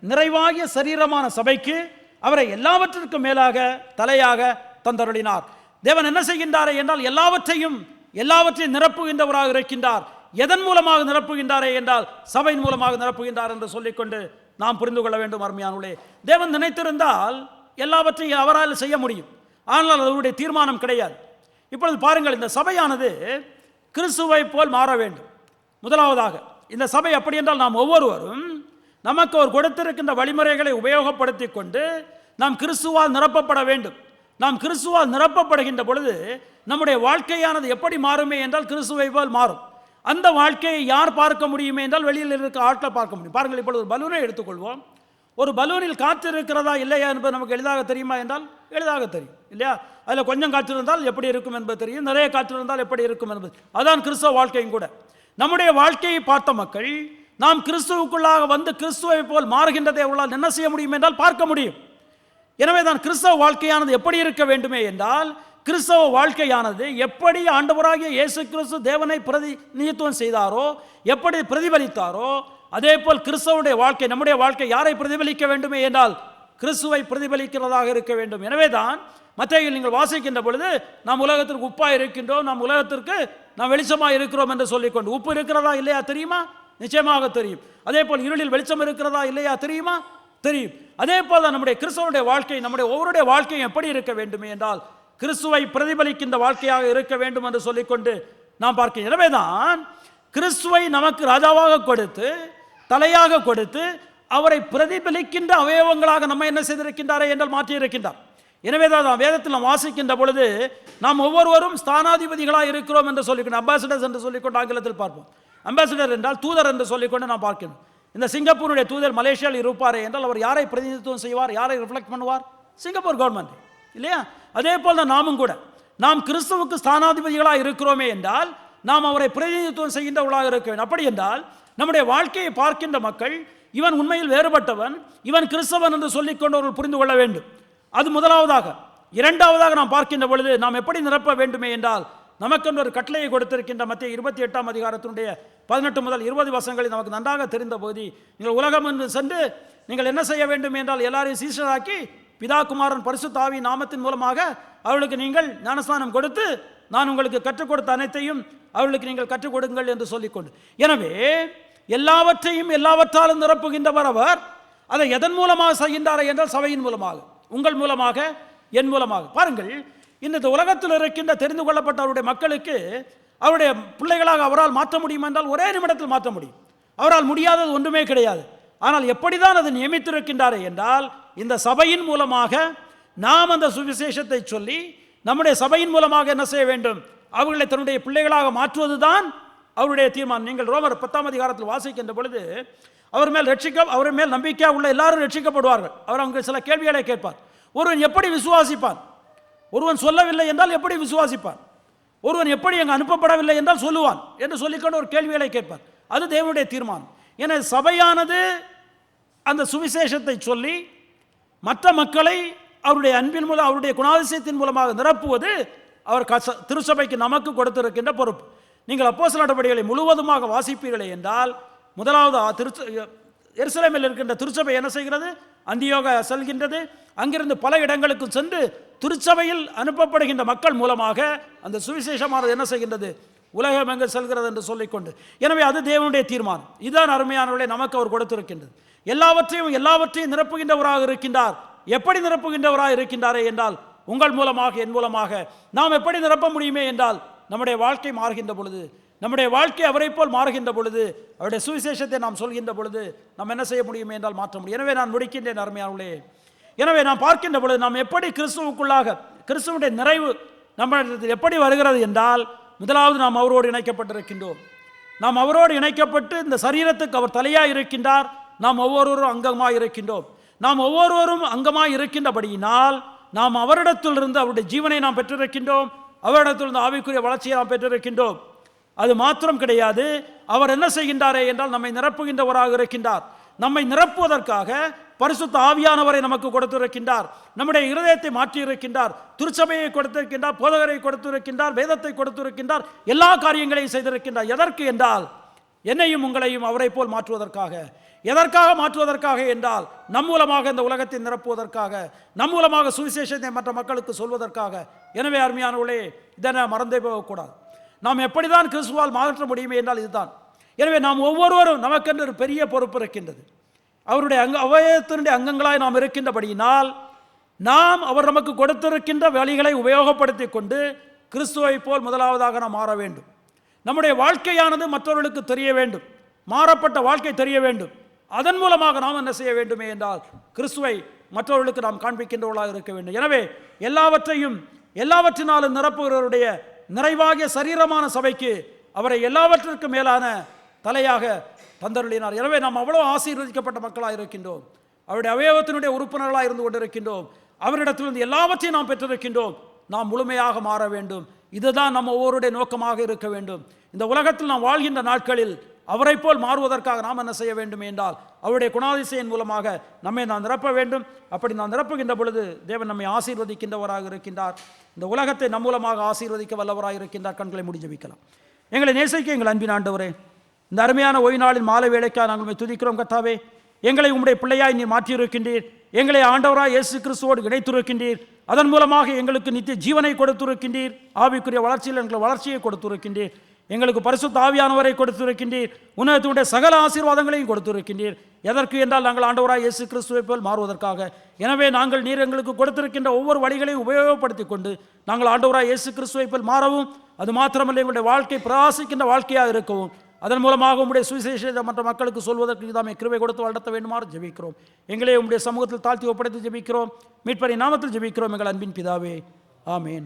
நிறைவாகிய சரீரமான சபைக்கு அவரை எல்லாவற்றிற்கும் மேலாக தலையாக தந்தருளினார். தேவன் என்ன செய்கின்றாரே என்றால் எல்லாவற்றையும் நிரப்புகின்றவராக இருக்கின்றார். எதன் மூலமாக நிரப்புகின்றாரே என்றால் சபையின் மூலமாக நிரப்புகின்றார் என்று சொல்லிக்கொண்டு நாம் புரிந்து கொள்ள வேண்டும் அருமையானவர்களே. தேவன் நினைத்திருந்தால் எல்லாவற்றையும் அவரால் செய்ய முடியும், ஆனால் அவருடைய தீர்மானம் கிடையாது. இப்பொழுது பாருங்கள், இந்த சபையானது கிறிஸ்துவை போல் மாற வேண்டும். முதலாவதாக இந்த சபை அப்படி என்றால் நாம் ஒவ்வொருவரும் நமக்கு அவர் கொடுத்திருக்கின்ற வழிமுறைகளை உபயோகப்படுத்தி கொண்டு நாம் கிறிஸ்துவால் நிரப்பப்பட வேண்டும். நாம் கிறிஸ்துவால் நிரப்பப்படுகின்ற பொழுது நம்முடைய வாழ்க்கையானது எப்படி மாறுமே என்றால் கிறிஸ்துவை போல் மாறும். அந்த வாழ்க்கையை யார் பார்க்க முடியுமே என்றால் வெளியில் இருக்க ஆட்கள் பார்க்க முடியும். பாருங்கள், இப்பொழுது ஒரு பலூனை எடுத்துக்கொள்வோம். ஒரு பலூனில் காற்று இருக்கிறதா இல்லையா என்பது நமக்கு எளிதாக தெரியுமா என்றால் எளிதாக தெரியும் இல்லையா? அதில் கொஞ்சம் காற்று இருந்தால் எப்படி இருக்கும் என்பது தெரியும், நிறைய காற்று இருந்தால் எப்படி இருக்கும் என்பது. அதான் கிறிஸ்தவ வாழ்க்கையும் கூட. நம்முடைய வாழ்க்கையை பார்த்த மக்கள் நாம் கிறிஸ்துவுக்குள்ளாக வந்து கிறிஸ்துவை போல் மாறுகின்றதை அவர்களால் என்ன செய்ய முடியும் என்றால் பார்க்க முடியும். எனவே தான் கிறிஸ்தவ வாழ்க்கையானது எப்படி இருக்க வேண்டுமே என்றால், கிறிஸ்தவ வாழ்க்கையானது எப்படி ஆண்டவராகிய இயேசு கிறிஸ்து தேவனை பிரதிநிதித்துவம் செய்தாரோ, எப்படி பிரதிபலித்தாரோ, அதே போல் கிறிஸ்தவனுடைய வாழ்க்கை, நம்முடைய வாழ்க்கை யாரை பிரதிபலிக்க வேண்டுமே என்றால் கிறிஸ்துவை பிரதிபலிக்கிறதாக இருக்க வேண்டும். எனவே தான் மத்தேயுவில் நீங்கள் வாசிக்கின்ற பொழுது நாம் உலகத்திற்கு உப்பாக இருக்கின்றோம், நாம் உலகத்திற்கு நாம் வெளிச்சமாக இருக்கிறோம் என்று சொல்லிக்கொண்டு, உப்பு இருக்கிறதா இல்லையா தெரியுமா? நிச்சயமாக தெரியும். அதே போல் இருளில் வெளிச்சம் இருக்கிறதா இல்லையா தெரியுமா? தெரியும். அதே போல் தான் நம்முடைய கிறிஸ்தவனுடைய வாழ்க்கை, நம்முடைய ஒவ்வொருடைய வாழ்க்கையும் எப்படி இருக்க வேண்டுமே என்றால் கிறிஸ்துவை பிரதிபலிக்கின்ற வாழ்க்கையாக இருக்க வேண்டும் என்று சொல்லிக்கொண்டு நாம் பார்க்கிறோம். எனவே தான் கிறிஸ்துவை நமக்கு ராஜாவாக கொடுத்து, தலையாக கொடுத்து, அவரை பிரதிபலிக்கின்ற அவயவங்களாக நம்ம என்ன செய்திருக்கின்றாரே என்றால் மாற்றி இருக்கின்றார். எனவே தான் வேதத்தில் நாம் வாசிக்கின்ற பொழுது நாம் ஒவ்வொருவரும் ஸ்தானாதிபதிகளாக இருக்கிறோம் என்று சொல்லிக்கொண்டு, அம்பாசிடர்ஸ் என்று சொல்லிக்கொண்டு ஆங்கிலத்தில் பார்ப்போம். அம்பாசிடர் என்றால் தூதர் என்று சொல்லிக்கொண்டு நாம் பார்க்கணும். இந்த சிங்கப்பூருடைய தூதர் மலேசியாவில் இருப்பாரே என்றால் அவர் யாரை பிரதிநிதித்துவம் செய்வார், யாரை ரிஃப்ளெக்ட் பண்ணுவார்? சிங்கப்பூர் கவர்மெண்ட் இல்லையா? அதே போல் தான் நாமும் கூட, நாம் கிறிஸ்துவுக்கு ஸ்தானாதிபதிகளாக இருக்கிறோமே என்றால் நாம் அவரை பிரதிநிதித்துவம் செய்கின்றவர்களாக இருக்க வேண்டும். அப்படி என்றால் நம்முடைய வாழ்க்கையை பார்க்கின்ற மக்கள் இவன் உண்மையில் வேறுபட்டவன், இவன் கிறிஸ்தவன் என்று சொல்லிக்கொண்டவர்கள் புரிந்து கொள்ள வேண்டும். அது முதலாவதாக. இரண்டாவதாக நாம் பார்க்கின்ற பொழுது நாம் எப்படி நிரப்ப வேண்டுமே என்றால், நமக்கென்று ஒரு கட்டளையை கொடுத்திருக்கின்ற மத்திய 28ஆம் அதிகாரத்தினுடைய 18 முதல் 20 வசனங்களில் நமக்கு நன்றாக தெரிந்த பகுதி, நீங்கள் உலகம் என்று சென்று நீங்கள் என்ன செய்ய வேண்டும் என்றால் எல்லாரையும் சீஷராக்கி பிதா குமாரன் பரிசுத்த ஆவியின் நாமத்தின் மூலமாக அவர்களுக்கு நீங்கள் ஞானஸ்நானம் கொடுத்து நான் உங்களுக்கு கற்றுக் கொடுத்த அனைத்தையும் அவர்களுக்கு நீங்கள் கற்றுக் கொடுங்கள் என்று சொல்லிக்கொண்டு, எனவே எல்லாவற்றையும் எல்லாவற்றாலும் நிரப்புகின்றவர் அவர். அதை எதன் மூலமாக செய்கின்றார் என்றால் சபையின் மூலமாக, உங்கள் மூலமாக, என் மூலமாக. பாருங்கள், இந்த உலகத்தில் இருக்கின்ற தெரிந்து கொள்ளப்பட்ட அவருடைய மக்களுக்கு அவருடைய பிள்ளைகளாக அவரால் மாற்ற முடியும் என்றால் ஒரே நிமிடத்தில் மாற்ற முடியும். அவரால் முடியாதது ஒன்றுமே கிடையாது. ஆனால் எப்படி தான் அதை நியமித்திருக்கின்றாரே என்றால், இந்த சபையின் மூலமாக நாம் அந்த சுவிசேஷத்தை சொல்லி நம்முடைய சபையின் மூலமாக என்ன செய்ய வேண்டும்? அவர்களை தன்னுடைய பிள்ளைகளாக மாற்றுவது தான் அவருடைய தீர்மானம். நீங்கள் ரோமர் 10ஆம் அதிகாரத்தில் வாசிக்கின்ற பொழுது அவர் மேல் நம்பிக்கையாக உள்ள எல்லாரும் ரட்சிக்கப்படுவார்கள். அவர் அவங்க சில கேள்விகளை கேட்பார். ஒருவன் எப்படி விசுவாசிப்பான்? ஒருவன் சொல்லவில்லை என்றால் எப்படி விசுவாசிப்பான்? ஒருவன் எப்படி அங்கு அனுப்பப்படவில்லை என்றால் சொல்லுவான் என்று சொல்லிக்கொண்டு ஒரு கேள்விகளை கேட்பார். அது தேவனுடைய தீர்மானம். எனவே சபையானது அந்த சுவிசேஷத்தை சொல்லி மற்ற மக்களை அவருடைய அன்பின் மூலம், அவருடைய குணாதிசயத்தின் மூலமாக நிரப்புவது அவர் திருச்சபைக்கு நமக்கு கொடுத்திருக்கின்ற பொறுப்பு. நீங்கள் அப்போஸ்தலர் நடபடிகளை முழுவதுமாக வாசிப்பீர்களே என்றால், முதலாவது எருசலேமில் இருக்கின்ற திருச்சபை என்ன செய்கிறது? அந்தியோக செல்கின்றது. அங்கிருந்து பல இடங்களுக்கு சென்று திருச்சபையில் அனுப்பப்படுகின்ற மக்கள் மூலமாக அந்த சுவிசேஷமானது என்ன செய்கின்றது? உலகம் எங்கு செல்கிறது என்று சொல்லிக்கொண்டு. எனவே அது தேவனுடைய தீர்மானம். இதுதான் அருமையானவர்களை நமக்கு அவர் கொடுத்திருக்கின்றது. எல்லாவற்றையும் நிரப்புகின்றவராக இருக்கின்றார். எப்படி நிரப்புகின்றவராக இருக்கின்றாரே என்றால் உங்கள் மூலமாக, என் மூலமாக. நாம் எப்படி நிரப்ப முடியுமே என்றால் நம்முடைய வாழ்க்கை மாறுகின்ற பொழுது, நம்முடைய வாழ்க்கை அவரை போல் மாறுகின்ற பொழுது, அவருடைய சுவிசேஷத்தை நாம் சொல்கின்ற பொழுது நாம் என்ன செய்ய முடியுமே என்றால் மாற்ற முடியும். எனவே நான் முடிக்கின்றேன் அருமையானவர்களே. எனவே நாம் பார்க்கின்ற பொழுது நாம் எப்படி கிறிஸ்துவுக்குள்ளாக, கிறிஸ்துவனுடைய நிறைவு நம்மிடத்தில் எப்படி வருகிறது என்றால், முதலாவது நாம் அவரோடு இணைக்கப்பட்டிருக்கின்றோம். நாம் அவரோடு இணைக்கப்பட்டு இந்த சரீரத்துக்கு அவர் தலையாக இருக்கின்றார். நாம் ஒவ்வொருவரும் அங்கமாக இருக்கின்றோம். நாம் ஒவ்வொருவரும் அங்கமாக இருக்கின்றபடியினால் நாம் அவரிடத்திலிருந்து அவருடைய ஜீவனை நாம் பெற்றிருக்கின்றோம். அவரிடத்திலிருந்து ஆவிக்குரிய வளர்ச்சியை நாம் பெற்றிருக்கின்றோம். அது மாத்திரம் கிடையாது, அவர் என்ன செய்கின்றாரே என்றால் நம்மை நிரப்புகின்றவராக இருக்கின்றார். நம்மை நிரப்புவதற்காக பரிசுத்த ஆவியானவரை நமக்கு கொடுத்திருக்கின்றார். நம்முடைய இருதயத்தை மாற்றியிருக்கின்றார். திருச்சபையை கொடுத்திருக்கின்றார், போதகரை கொடுத்திருக்கின்றார், வேதத்தை கொடுத்திருக்கின்றார், எல்லா காரியங்களையும் செய்திருக்கின்றார். எதற்கு என்றால் என்னையும் உங்களையும் அவரை போல் மாற்றுவதற்காக. எதற்காக மாற்றுவதற்காக என்றால் நம் மூலமாக இந்த உலகத்தை நிரப்புவதற்காக, நம் மூலமாக சுவிசேஷத்தை மற்ற மக்களுக்கு சொல்வதற்காக. எனவே அருமையானவர்களே, இதனை மறந்தே போகக்கூடாது. நாம் எப்படி தான் கிறிஸ்துவால் மாற்ற முடியுமே என்றால் இதுதான். எனவே நாம் ஒவ்வொருவரும் நமக்கென்று ஒரு பெரிய பொறுப்பு இருக்கின்றது. அவருடைய அவயத்தினுடைய அங்கங்களாய் நாம் இருக்கின்றபடியினால் நாம் அவர் நமக்கு கொடுத்திருக்கின்ற வழிகளை உபயோகப்படுத்தி கொண்டு கிறிஸ்துவை போல் முதலாவதாக நாம் மாற வேண்டும். நம்முடைய வாழ்க்கையானது மற்றவர்களுக்கு தெரிய வேண்டும், மாறப்பட்ட வாழ்க்கை தெரிய வேண்டும். அதன் மூலமாக நாம் என்ன செய்ய வேண்டுமே என்றால் கிறிஸ்துவை மற்றவர்களுக்கு நாம் காண்பிக்கின்றவர்களாக இருக்க வேண்டும். எனவே எல்லாவற்றினாலும் நிரப்புகிறவருடைய நிறைவாகிய சரீரமான சபைக்கு அவரை எல்லாவற்றிற்கும் மேலான தலையாக தந்தருளினார். எனவே நாம் அவ்வளோ ஆசீர்வதிக்கப்பட்ட மக்களாக இருக்கின்றோம். அவருடைய அவயவத்தினுடைய உறுப்பினர்களாக இருந்து கொண்டிருக்கின்றோம். அவரிடத்திலிருந்து எல்லாவற்றையும் நாம் பெற்றிருக்கின்றோம். நாம் முழுமையாக மாற வேண்டும். இதுதான் நம்ம ஒவ்வொருடைய நோக்கமாக இருக்க வேண்டும். இந்த உலகத்தில் நாம் வாழ்கின்ற நாட்களில் அவரை போல் மாறுவதற்காக நாம் என்ன செய்ய வேண்டும் என்றால் அவருடைய குணாதிசையின் மூலமாக நம்மை நாம் நிரப்ப வேண்டும். அப்படி நாம் நிரப்புகின்ற பொழுது தேவன் நம்மை ஆசீர்வதிக்கின்றவராக இருக்கின்றார். இந்த உலகத்தை நம் மூலமாக ஆசீர்வதிக்க வல்லவராக இருக்கின்றார். கண்களை மூடி ஜெபிக்கலாம். எங்களை நேசிக்க எங்கள் அன்பின் ஆண்டவரே, இந்த அருமையான ஓய்வு நாளின் மாலை வேளைக்காக நாங்கள் உம்மை துதிக்கிறோம். கர்த்தாவே, எங்களை உம்முடைய பிள்ளையாய் நீர் மாற்றியிருக்கின்றீர். எங்களை ஆண்டவராய் இயேசு கிறிஸ்துவோடு இணைத்திருக்கின்றீர். அதன் மூலமாக எங்களுக்கு நித்திய ஜீவனை கொடுத்திருக்கின்றீர். ஆவிக்குரிய வளர்ச்சியில் எங்களுக்கு வளர்ச்சியை கொடுத்திருக்கின்றீர். எங்களுக்கு பரிசுத்த ஆவியானவரை கொடுத்திருக்கின்றீர். உன்னதத்தினுடைய சகல ஆசீர்வாதங்களையும் கொடுத்திருக்கின்றீர். எதற்கு என்றால் நாங்கள் ஆண்டவராய் இயேசு கிறிஸ்துவை போல் மாறுவதற்காக. எனவே நாங்கள் நீர் எங்களுக்கு கொடுத்திருக்கின்ற ஒவ்வொரு வழிகளையும் உபயோகப்படுத்திக் கொண்டு நாங்கள் ஆண்டவராய் இயேசு கிறிஸ்துவை போல் மாறவும், அது மாத்திரமல்ல எங்களுடைய வாழ்க்கை பிரகாசிக்கின்ற வாழ்க்கையாக இருக்கவும், அதன் மூலமாக உம்முடைய சுவிசேஷத்தை மற்ற மக்களுக்கு சொல்வதற்கு தாமே கிருபை கொடுத்து வளர்த்த வேண்டுமாறு ஜெபிக்கிறோம். எங்களே உம்முடைய சமூகத்தில் தாழ்த்தி ஒப்படைத்து ஜெபிக்கிறோம். மீட்பரின் நாமத்தில் ஜெபிக்கிறோம் எங்கள் அன்பின் பிதாவே, ஆமேன்.